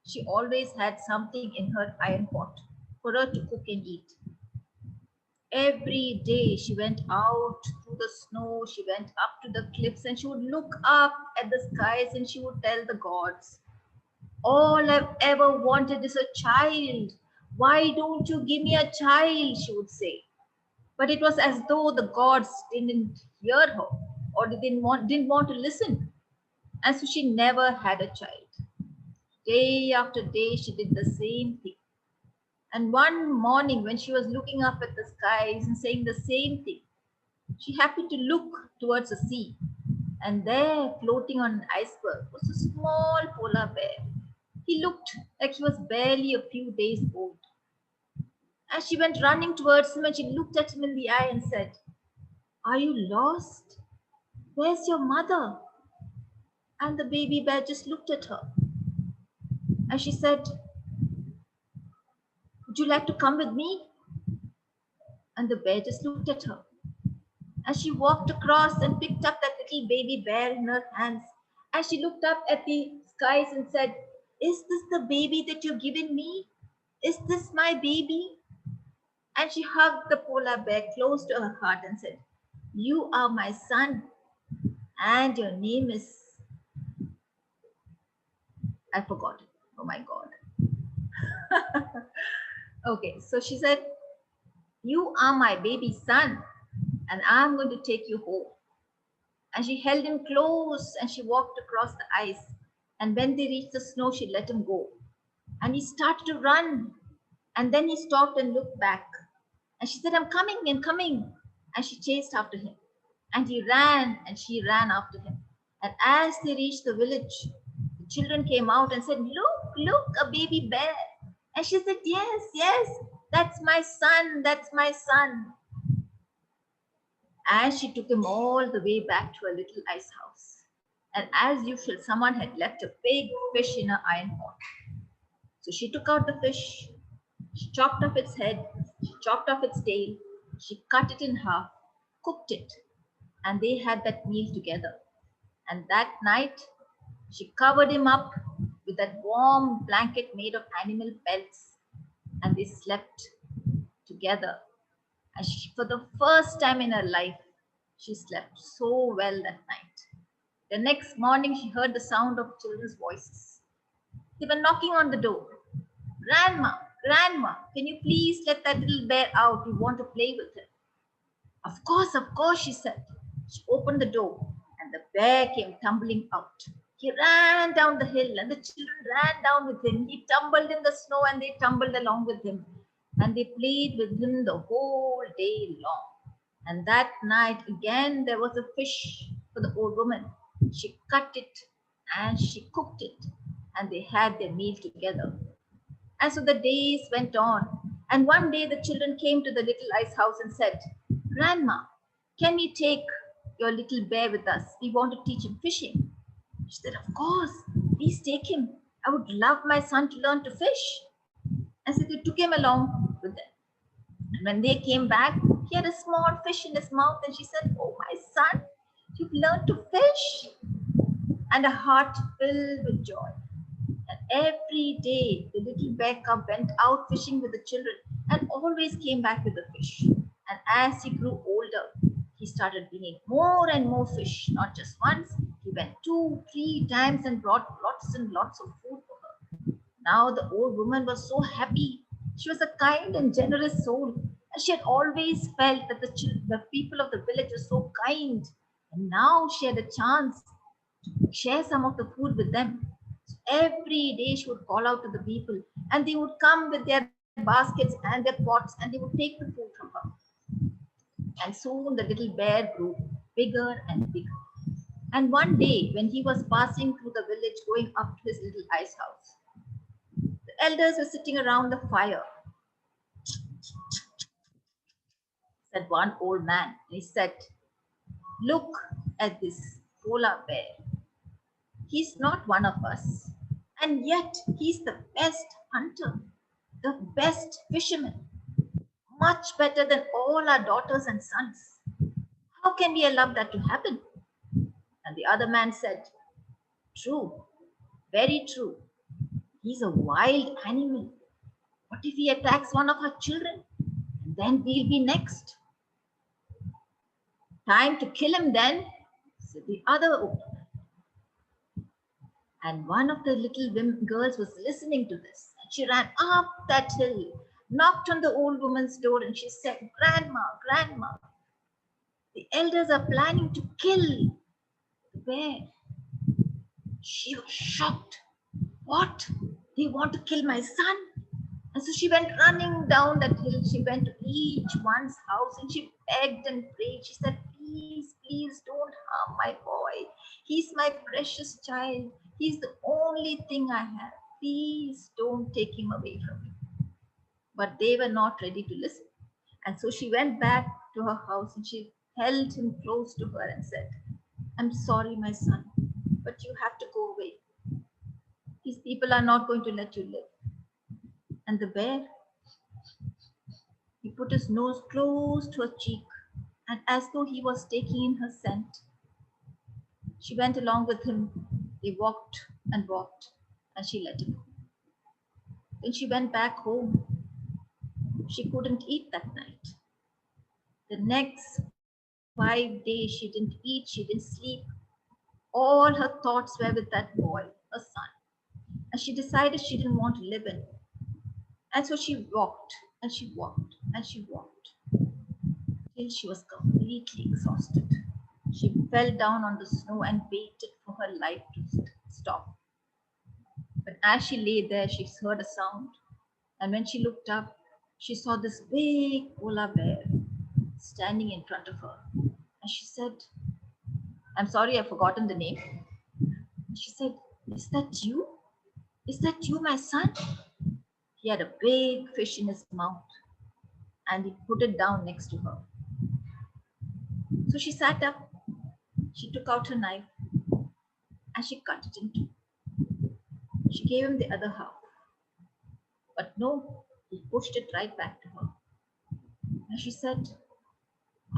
F: she always had something in her iron pot for her to cook and eat. Every day she went out through the snow, she went up to the cliffs, and she would look up at the skies and she would tell the gods, all I've ever wanted is a child. Why don't you give me a child? She would say. But it was as though the gods didn't hear her or didn't want to listen. And so she never had a child. Day after day, she did the same thing. And one morning, when she was looking up at the skies and saying the same thing, she happened to look towards the sea. And there, floating on an iceberg, was a small polar bear. He looked like he was barely a few days old. As she went running towards him and she looked at him in the eye and said, "Are you lost? Where's your mother?" And the baby bear just looked at her. And she said, "Would you like to come with me?" And the bear just looked at her. As she walked across and picked up that little baby bear in her hands, as she looked up at the skies and said, "Is this the baby that you're giving me? Is this my baby?" And she hugged the polar bear close to her heart and said, "You are my son, and your name is," I forgot it. Oh my God. Okay, so she said, "You are my baby son, and I'm going to take you home." And she held him close and she walked across the ice. And when they reached the snow, she let him go. And he started to run. And then he stopped and looked back. And she said, "I'm coming, I'm coming." And she chased after him. And he ran and she ran after him. And as they reached the village, the children came out and said, "Look, look, a baby bear." And she said, "Yes, yes, that's my son, that's my son." And she took him all the way back to a little ice house. And as usual, someone had left a big fish in an iron pot. So she took out the fish, she chopped off its head, she chopped off its tail, she cut it in half, cooked it, and they had that meal together. And that night, she covered him up with that warm blanket made of animal pelts, and they slept together. And for the first time in her life, she slept so well that night. The next morning, she heard the sound of children's voices. They were knocking on the door. "Grandma, Grandma, can you please let that little bear out? We want to play with him." Of course," she said. She opened the door, and the bear came tumbling out. He ran down the hill, and the children ran down with him. He tumbled in the snow, and they tumbled along with him. And they played with him the whole day long. And that night again there was a fish for the old woman. She cut it and she cooked it, and they had their meal together. And so the days went on. And one day the children came to the little ice house and said, "Grandma, can we take your little bear with us? We want to teach him fishing." She said, "Of course, please take him. I would love my son to learn to fish." And so they took him along with them. And when they came back, he had a small fish in his mouth, and she said, "Oh, my son, you've learned to fish." And her heart filled with joy. And every day, the little bear cub went out fishing with the children and always came back with a fish. And as he grew older, he started bringing more and more fish, not just once. He went 2, 3 times and brought lots and lots of food for her. Now the old woman was so happy. She was a kind and generous soul. And she had always felt that the people of the village were so kind. And now she had a chance to share some of the food with them. So every day she would call out to the people, and they would come with their baskets and their pots, and they would take the food from her. And soon the little bear grew bigger and bigger. And one day, when he was passing through the village going up to his little ice house, the elders were sitting around the fire, said one old man. He said, "Look at this polar bear. He's not one of us, and yet he's the best hunter, the best fisherman, much better than all our daughters and sons. How can we allow that to happen?" And the other man said, "True, very true. He's a wild animal. What if he attacks one of our children? And then we'll be next. Time to kill him then, said the other old woman. And one of the little girls was listening to this. And she ran up that hill, knocked on the old woman's door, and she said, Grandma, Grandma, the elders are planning to kill the bear. She was shocked. What? They want to kill my son? And so she went running down that hill. She went to each one's house and she begged and prayed. She said, please, please don't harm my boy. He's my precious child. He's the only thing I have. Please don't take him away from me. But they were not ready to listen. And so she went back to her house and she held him close to her and said, I'm sorry, my son, but you have to go away. These people are not going to let you live. And the bear, he put his nose close to her cheek, and as though he was taking in her scent, she went along with him. They walked and walked, and she let him go. Then she went back home. She couldn't eat that night. The next 5 days, she didn't eat, she didn't sleep. All her thoughts were with that boy, her son. And she decided she didn't want to live in. And so she walked and she walked and she walked till she was completely exhausted. She fell down on the snow and waited for her life to stop. But as she lay there, she heard a sound. And when she looked up, she saw this big polar bear standing in front of her. And she said, I'm sorry, I've forgotten the name. She said, is that you? Is that you, my son? He had a big fish in his mouth and he put it down next to her. So she sat up, she took out her knife and she cut it in two. She gave him the other half. But no, he pushed it right back to her. And she said,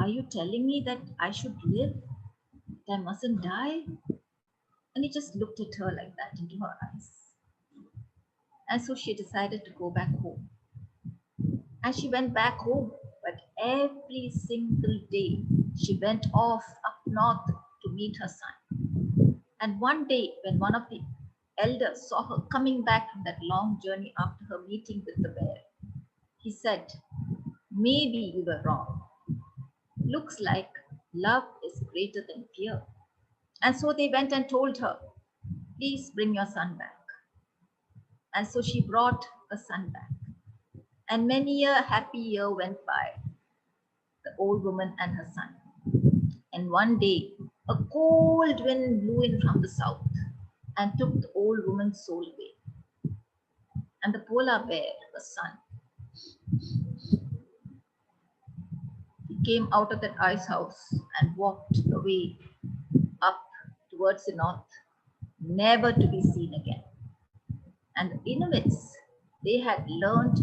F: are you telling me that I should live? That I mustn't die? And he just looked at her like that into her eyes. And so she decided to go back home. And she went back home, but every single day she went off up north to meet her son. And one day, when one of the elders saw her coming back from that long journey after her meeting with the bear, he said, maybe you were wrong. Looks like love is greater than fear. And so they went and told her, please bring your son back. And so she brought her son back. And many a happy year went by, the old woman and her son. And one day, a cold wind blew in from the south and took the old woman's soul away. And the polar bear, the son, he came out of that ice house and walked away up towards the north, never to be seen again. And the Inuits, they had learned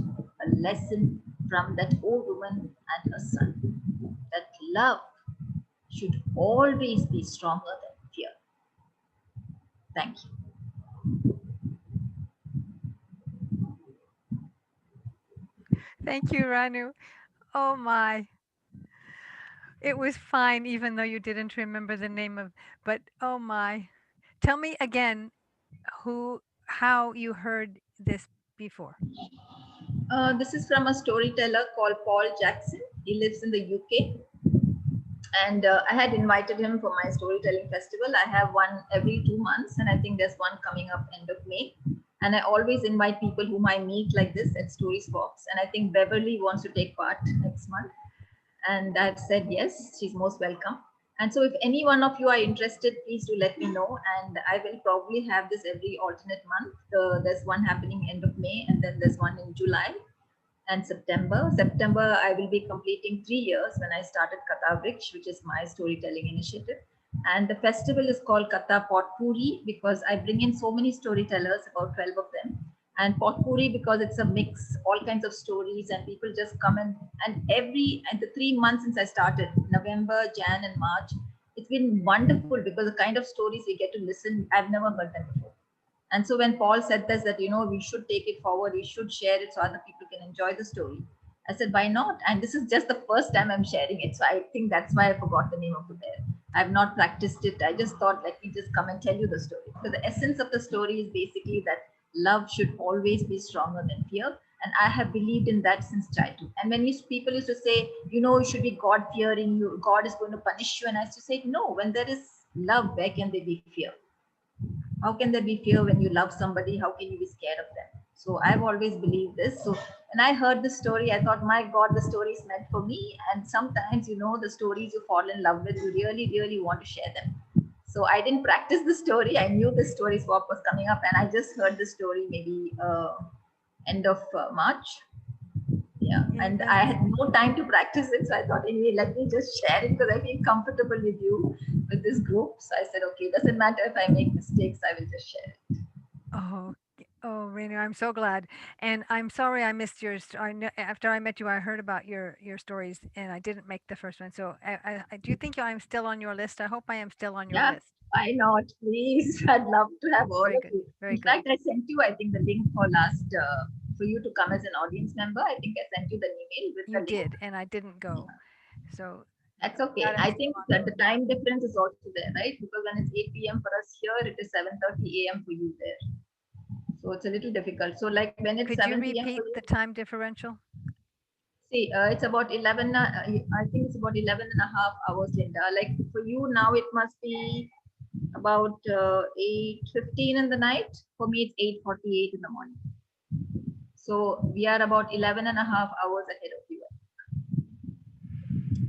F: a lesson from that old woman and her son, that love should always be stronger than fear. Thank you.
A: Thank you, Ranu. Oh my. It was fine, even though you didn't remember the name of, but oh my. Tell me again how you heard this before.
F: This is from a storyteller called Paul Jackson. He lives in the UK. And I had invited him for my storytelling festival. I have one every 2 months, and I think there's one coming up end of May. And I always invite people whom I meet like this at Stories Box. And I think Beverly wants to take part next month. And I've said yes, she's most welcome. And so if any one of you are interested, please do let me know. And I will probably have this every alternate month. There's one happening end of May, and then there's one in July and September. September, I will be completing 3 years when I started Katha Vriksh, which is my storytelling initiative. And the festival is called Katha Potpourri because I bring in so many storytellers, about 12 of them. And Potpourri because it's a mix, all kinds of stories, and people just come and the 3 months since I started, November, Jan, and March, it's been wonderful because the kind of stories we get to listen, I've never heard them before. And so when Paul said this, that, we should take it forward, we should share it so other people can enjoy the story. I said, why not? And this is just the first time I'm sharing it. So I think that's why I forgot the name of the bear. I've not practiced it. I just thought, let me just come and tell you the story. So the essence of the story is basically that love should always be stronger than fear. And I have believed in that since childhood. And when people used to say, you should be God fearing, God is going to punish you. And I used to say, no, when there is love, where can there be fear? How can there be fear when you love somebody? How can you be scared of them? So I've always believed this. So when I heard the story, I thought, my God, the story is meant for me. And sometimes, the stories you fall in love with, you really, really want to share them. So I didn't practice the story. I knew the story swap was coming up, and I just heard the story maybe end of March. Yeah, and I had no time to practice it. So I thought, anyway, let me just share it because I feel comfortable with you, with this group. So I said, okay, doesn't matter if I make mistakes, I will just share it.
A: Oh, Renu, I'm so glad. And I'm sorry I missed yours. After I met you, I heard about your stories and I didn't make the first one. So I do you think I'm still on your list? I hope I am still on your
F: Yeah,
A: list.
F: why not? Please, I'd love to have all
A: Very
F: of
A: good.
F: you.
A: Very
F: In
A: good.
F: fact, I sent you, I think, the link for you to come as an audience member. I think I sent you the email with the
A: You
F: link.
A: did, and I didn't go. So
F: That's okay.
A: glad I'm
F: I
A: still
F: think
A: on
F: that
A: your
F: the time difference is also there, right? Because when it's 8 p.m. for us here, it is 7:30 a.m. for you there. So it's a little difficult. So like when it's
A: Could you
F: 7 p.m.
A: repeat
F: for you,
A: the time differential?
F: see, it's about 11, I think it's about 11 and a half hours, Linda. Like for you now, it must be about 8:15 in the night. For me, it's 8:48 in the morning. So we are about 11 and a half hours ahead of you.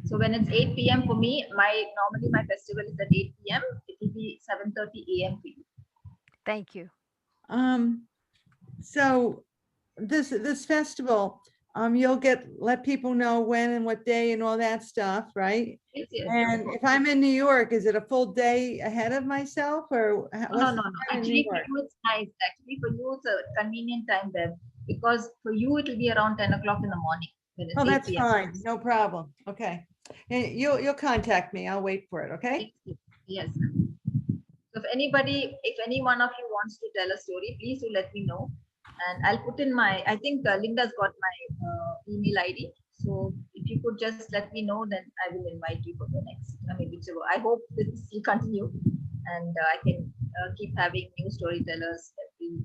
F: So when it's 8 p.m. for me, normally my festival is at 8 p.m. It will be 7:30 a.m. for you.
A: Thank you.
B: So this festival, you'll let people know when and what day and all that stuff, right?
F: Yes, yes, of
B: And
F: course.
B: if I'm in New York, is it a full day ahead of myself or
F: No,
B: what's
F: no,
B: the
F: no, no.
B: time in New
F: Actually, for
B: York?
F: you, it's nice. Actually, for you, it's a convenient time there because for you, it will be around 10 o'clock in the morning when it's
B: Oh,
F: 8
B: that's
F: p.m.
B: fine. No problem. Okay. And you'll contact me. I'll wait for it. Okay.
F: Yes. So if any one of you wants to tell a story, please do let me know. And I'll put in I think Linda's got my email ID. So if you could just let me know, then I will invite you for the next, whichever. I hope this will continue and I can keep having new storytellers.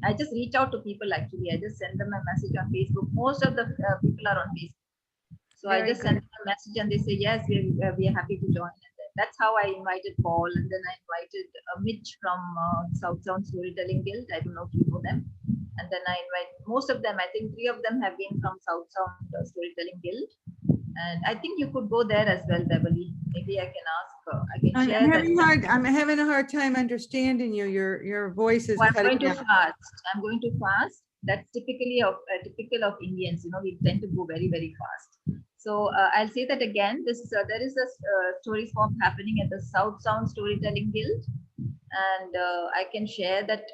F: I just reach out to people actually. I just send them a message on Facebook. Most of the people are on Facebook. So I
A: Very
F: just sent
A: good.
F: them a message and they say, yes, we are happy to join. And that's how I invited Paul. And then I invited Mitch from South Sound Storytelling Guild. I don't know if you know them. And then I invite most of them. I think 3 of them have been from South Sound Storytelling Guild. And I think you could go there as well, Beverly. Maybe I can ask, I can share that.
B: I'm having a hard time understanding you. Your voice is
F: Oh, I'm
B: cutting
F: going to
B: out.
F: fast. I'm going to fast. That's typical of Indians. We tend to go very, very fast. So I'll say that again. There is a story swap happening at the South Sound Storytelling Guild, and I can share that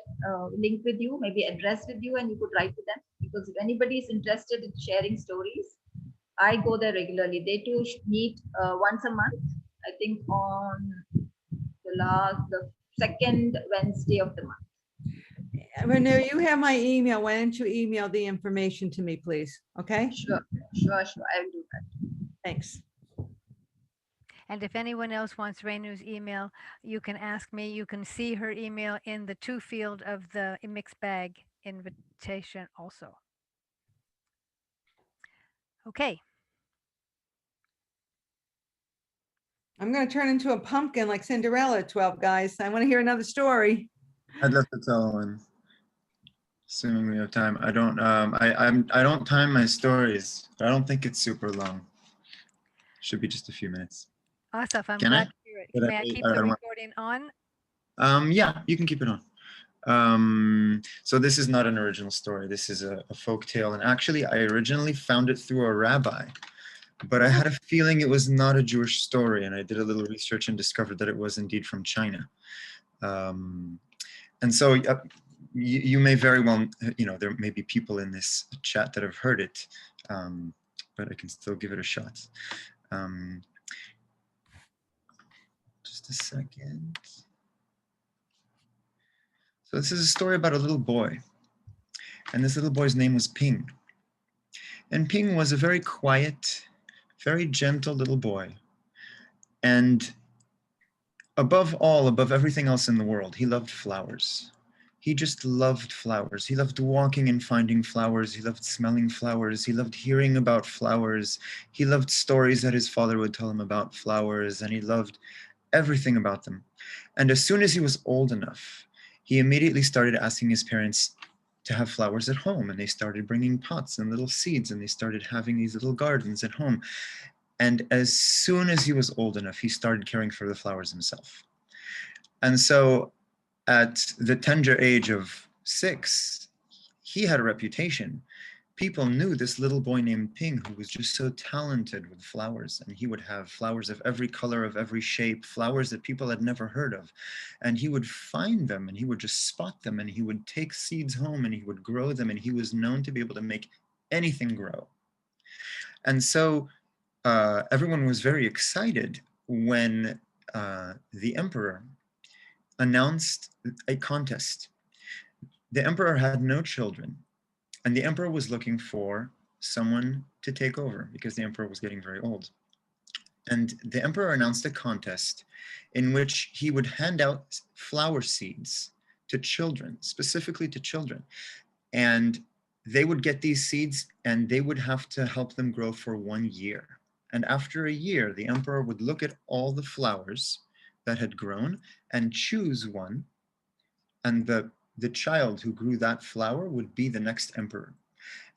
F: link with you, maybe address with you, and you could write to them because if anybody is interested in sharing stories, I go there regularly. They too meet once a month. I think on the second Wednesday of the month.
B: Renu, you have my email. Why don't you email the information to me, please? Okay.
F: Sure. I will do that.
B: Thanks.
A: And if anyone else wants Renu's email, you can ask me. You can see her email in the to field of the mixed bag invitation also. Okay.
B: I'm going to turn into a pumpkin like Cinderella, 12 guys. I want to hear another story.
G: I'd love to tell one, assuming we have time. I don't time my stories. I don't think it's super long. Should be just a few minutes.
A: Asaf, I'm
G: Can I?
A: glad to hear it. May I keep the recording on?
G: Yeah, you can keep it on. So this is not an original story. This is a folk tale, and actually, I originally found it through a rabbi, but I had a feeling it was not a Jewish story, and I did a little research and discovered that it was indeed from China. And so you may very well, there may be people in this chat that have heard it, but I can still give it a shot. Just a second. So this is a story about a little boy, and this little boy's name was Ping. And Ping was a very quiet, very gentle little boy. And above all, above everything else in the world, he loved flowers. He just loved flowers. He loved walking and finding flowers. He loved smelling flowers. He loved hearing about flowers. He loved stories that his father would tell him about flowers, and he loved everything about them. And as soon as he was old enough, he immediately started asking his parents to have flowers at home, and they started bringing pots and little seeds, and they started having these little gardens at home. And as soon as he was old enough, he started caring for the flowers himself. And so at the tender age of 6, he had a reputation. People knew this little boy named Ping who was just so talented with flowers, and he would have flowers of every color, of every shape, flowers that people had never heard of. And he would find them and he would just spot them, and he would take seeds home and he would grow them, and he was known to be able to make anything grow. And so everyone was very excited when the emperor announced a contest. The emperor had no children, and the emperor was looking for someone to take over because the emperor was getting very old. And the emperor announced a contest in which he would hand out flower seeds to children, specifically to children. And they would get these seeds and they would have to help them grow for 1 year. And after a year, the emperor would look at all the flowers that had grown and choose one. And the child who grew that flower would be the next emperor.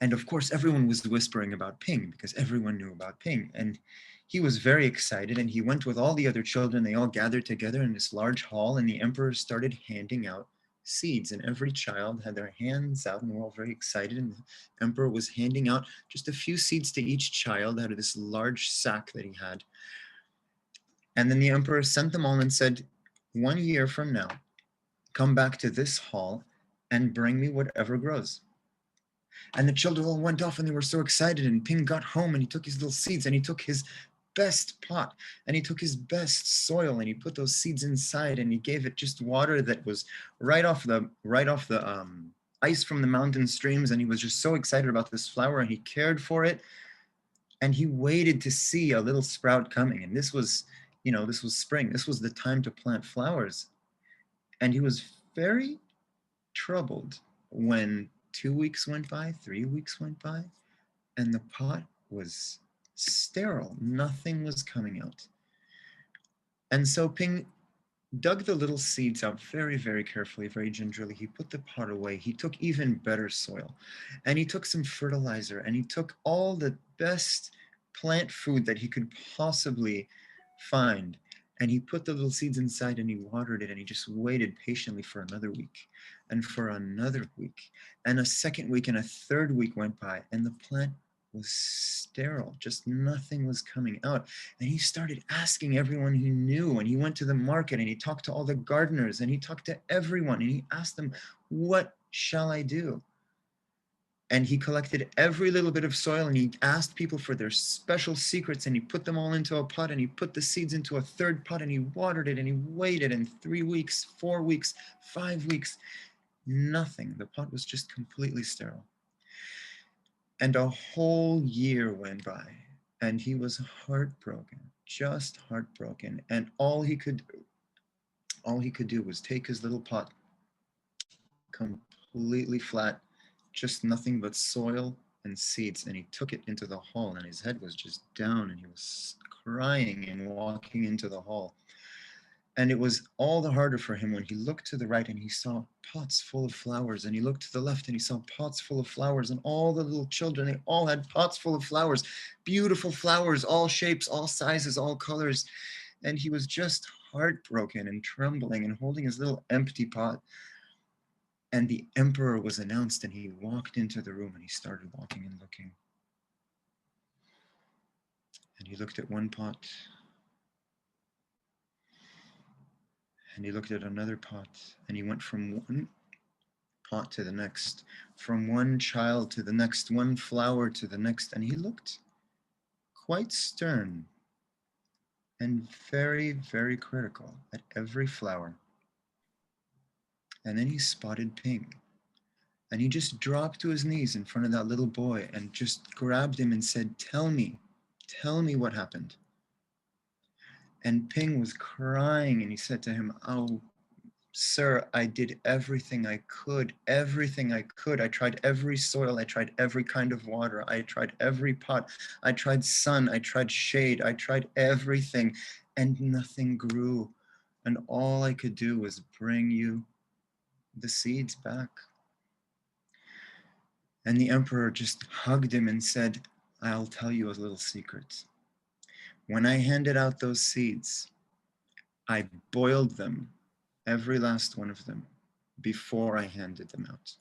G: And of course, everyone was whispering about Ping because everyone knew about Ping. And he was very excited, and he went with all the other children. They all gathered together in this large hall, and the emperor started handing out seeds. And every child had their hands out, and we're all very excited. And the emperor was handing out just a few seeds to each child out of this large sack that he had. And then the emperor sent them all and said, 1 year from now, come back to this hall and bring me whatever grows. And the children all went off and they were so excited. And Ping got home and he took his little seeds and he took his best pot and he took his best soil and he put those seeds inside and he gave it just water that was right off the ice from the mountain streams. And he was just so excited about this flower and he cared for it. And he waited to see a little sprout coming. And this was, this was spring. This was the time to plant flowers. And he was very troubled when 2 weeks went by, 3 weeks went by, and the pot was sterile. Nothing was coming out. And so Ping dug the little seeds out very, very carefully, very gingerly. He put the pot away. He took even better soil, and he took some fertilizer, and he took all the best plant food that he could possibly find. And he put the little seeds inside and he watered it and he just waited patiently for another week and for another week. And a second week and a third week went by and the plant was sterile. Just nothing was coming out. And he started asking everyone he knew. And he went to the market and he talked to all the gardeners and he talked to everyone and he asked them, what shall I do? And he collected every little bit of soil and he asked people for their special secrets and he put them all into a pot and he put the seeds into a third pot and he watered it and he waited, and 3 weeks, 4 weeks, 5 weeks, nothing. The pot was just completely sterile. And a whole year went by and he was heartbroken, just heartbroken. And all he could do was take his little pot, completely flat, just nothing but soil and seeds, and he took it into the hall and his head was just down and he was crying and walking into the hall. And it was all the harder for him when he looked to the right and he saw pots full of flowers, and he looked to the left and he saw pots full of flowers, and all the little children, they all had pots full of flowers, beautiful flowers, all shapes, all sizes, all colors. And he was just heartbroken and trembling and holding his little empty pot. And the emperor was announced and he walked into the room and he started walking and looking. And he looked at one pot. And he looked at another pot. And he went from one pot to the next, from one child to the next, one flower to the next. And he looked quite stern and very, very critical at every flower. And then he spotted Ping. And he just dropped to his knees in front of that little boy and just grabbed him and said, tell me what happened. And Ping was crying and he said to him, oh, sir, I did everything I could, everything I could. I tried every soil, I tried every kind of water, I tried every pot, I tried sun, I tried shade, I tried everything, and nothing grew. And all I could do was bring you the seeds back. And the emperor just hugged him and said, I'll tell you a little secret. When I handed out those seeds, I boiled them, every last one of them, before I handed them out.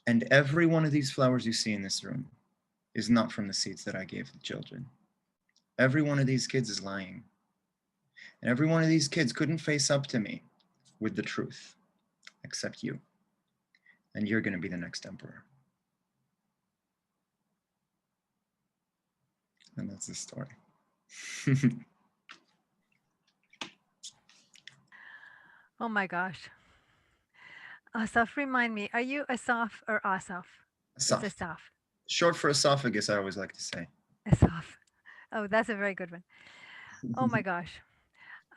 G: And every one of these flowers you see in this room is not from the seeds that I gave the children. Every one of these kids is lying. And every one of these kids couldn't face up to me with the truth, except you. And you're going to be the next emperor. And that's the story.
A: Oh my gosh. Asaf, remind me, are you Asaf or Asaf? It's
G: Esoph.
A: Asaf.
G: Short for esophagus, I always like to say.
A: Asaf. Oh, that's a very good one. Oh my gosh.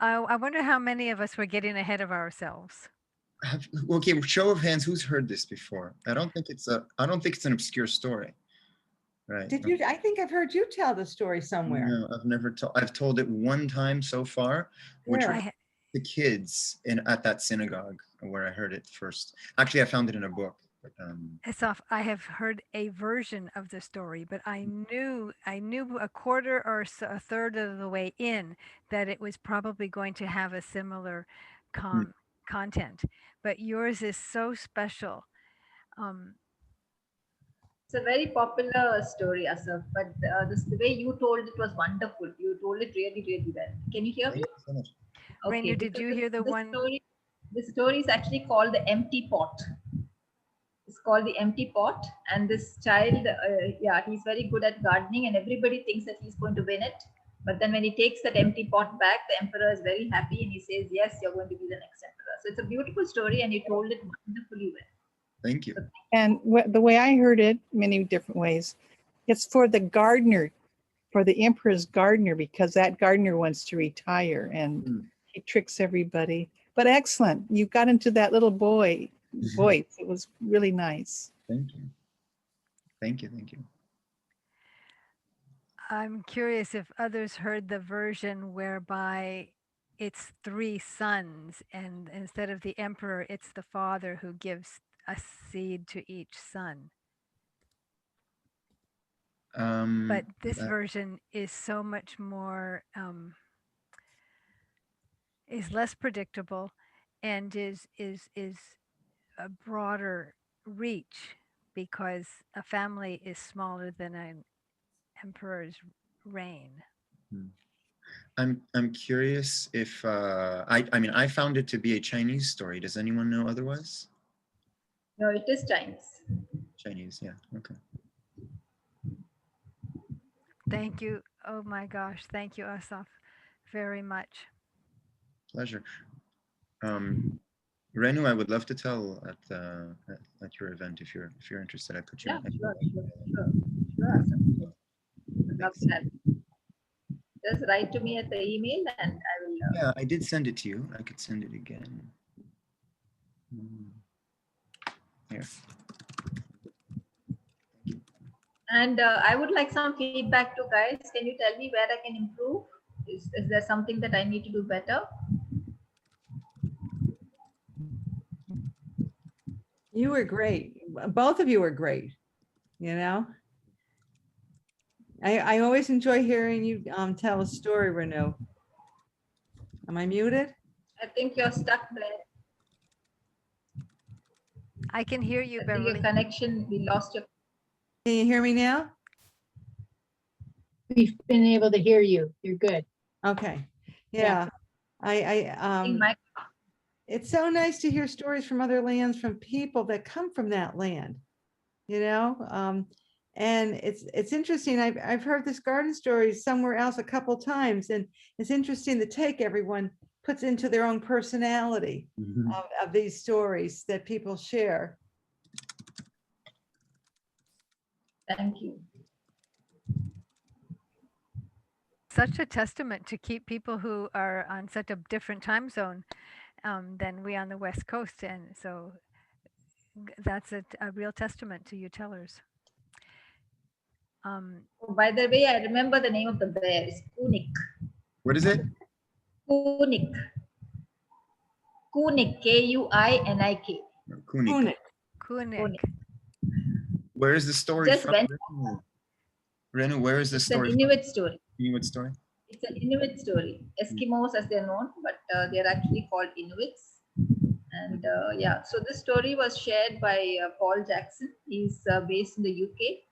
A: I wonder how many of us were getting ahead of ourselves.
G: Okay, show of hands, who's heard this before? I don't think it's an obscure story. Right.
B: Did you, I think I've heard you tell the story somewhere.
G: No, I've never told. I've told it one time so far, which
B: Where?
G: was the kids at that synagogue where I heard it first. Actually, I found it in a book. But,
A: Asaf, I have heard a version of the story, but I knew a quarter or so, a third of the way in that it was probably going to have a similar content. But yours is so special.
F: It's a very popular story, Asaf, but the way you told it was wonderful. You told it really, really well. Can you hear me?
G: thank you so much.
A: Rainu, did
F: because
A: you hear the one?
F: This story is actually called The Empty Pot. It's called The Empty Pot. And this child, he's very good at gardening and everybody thinks that he's going to win it. But then when he takes that empty pot back, the emperor is very happy and he says, yes, you're going to be the next emperor. So it's a beautiful story and you told it wonderfully well.
G: Thank you.
E: And the way I heard it, many different ways, it's for the gardener, for the emperor's gardener, because that gardener wants to retire and he tricks everybody. But excellent. You got into that little boy voice. It was really nice.
G: Thank you. Thank you. Thank you.
A: I'm curious if others heard the version whereby it's 3 sons, and instead of the emperor, it's the father who gives a seed to each son. But this version is so much more, is less predictable, and is a broader reach because a family is smaller than an emperor's reign.
G: I'm curious if I mean I found it to be a Chinese story. Does anyone know otherwise?
F: No, it is Chinese.
G: Chinese, yeah. Okay.
A: Thank you. Oh my gosh. Thank you, Asaf, very much.
G: Pleasure. Renu, I would love to tell at your event if you're interested. I put you.
F: Yeah, sure, Asaf. Love to have you. Just write to me at the email and I will.
G: Yeah, I did send it to you. I could send it again. Here.
F: And I would like some feedback too, guys. Can you tell me where I can improve? Is there something that I need to do better?
B: You were great. Both of you were great. You know, I always enjoy hearing you tell a story, Renu. Am I muted?
F: I think you're stuck there.
A: I can hear you,
F: I think
A: Beverly.
F: your connection, we lost your.
B: Can you hear me now?
C: We've been able to hear you. You're good.
B: Okay. Yeah. It's so nice to hear stories from other lands, from people that come from that land, you know? And it's interesting. I've heard this garden story somewhere else a couple times, and it's interesting the take everyone puts into their own personality of these stories that people share.
F: Thank you.
A: Such a testament to keep people who are on such a different time zone than we on the West Coast. And so that's a real testament to you tellers.
F: Oh, by the way, I remember the name of the bear. It's Kunik.
G: What is it?
F: Kunik. Kunik. Kuinik.
G: Kunik.
B: Kunik.
A: Kunik.
G: Where is the story
F: Just
G: from?
F: went.
G: Renu, where is the
F: It's an
G: story from?
F: Inuit story.
G: Inuit story?
F: It's an Inuit story. Eskimos, as they're known, but they're actually called Inuits. And yeah, so this story was shared by Paul Jackson. He's based in the UK.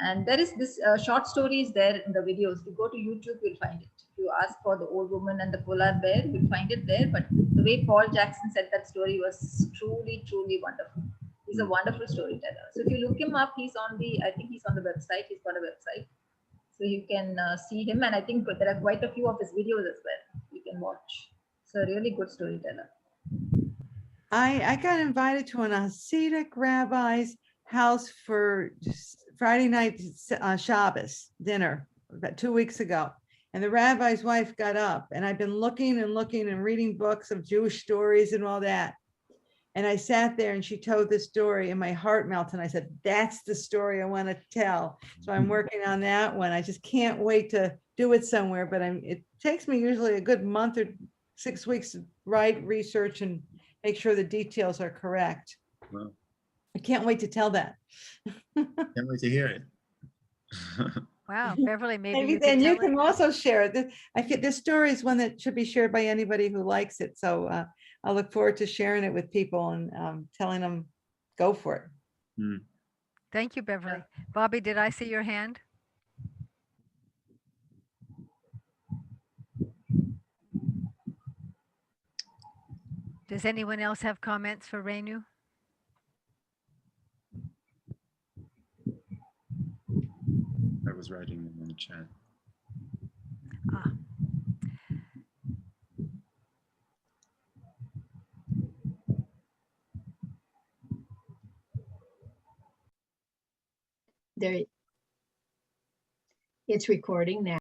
F: And there is this short story is there in the videos. If you go to YouTube, you'll find it. If you ask for the old woman and the polar bear, you'll find it there. But the way Paul Jackson said that story was truly, truly wonderful. He's a wonderful storyteller. So if you look him up, he's on the, I think he's on the website. He's got a website. So you can see him. And I think there are quite a few of his videos as well. You can watch. So a really good storyteller.
B: I got invited to an Hasidic rabbi's house for Friday night Shabbos dinner about 2 weeks ago. And the rabbi's wife got up, and I've been looking and reading books of Jewish stories and all that. And I sat there and she told this story and my heart melted. And I said, that's the story I want to tell. So I'm working on that one. I just can't wait to do it somewhere, but it takes me usually a good month or 6 weeks to write, research, and make sure the details are correct.
G: Wow.
B: I can't wait to tell that.
G: Can't wait to hear it.
A: Wow, Beverly, maybe
B: Maybe
A: you
B: then
A: can
B: you
A: tell it.
B: can also share it. I think this story is one that should be shared by anybody who likes it. So I look forward to sharing it with people and telling them, go for it.
G: Mm.
A: Thank you, Beverly. Bobby, did I see your hand? Does anyone else have comments for Renu?
G: I was writing them in the chat.
A: Ah.
C: There, it's recording now.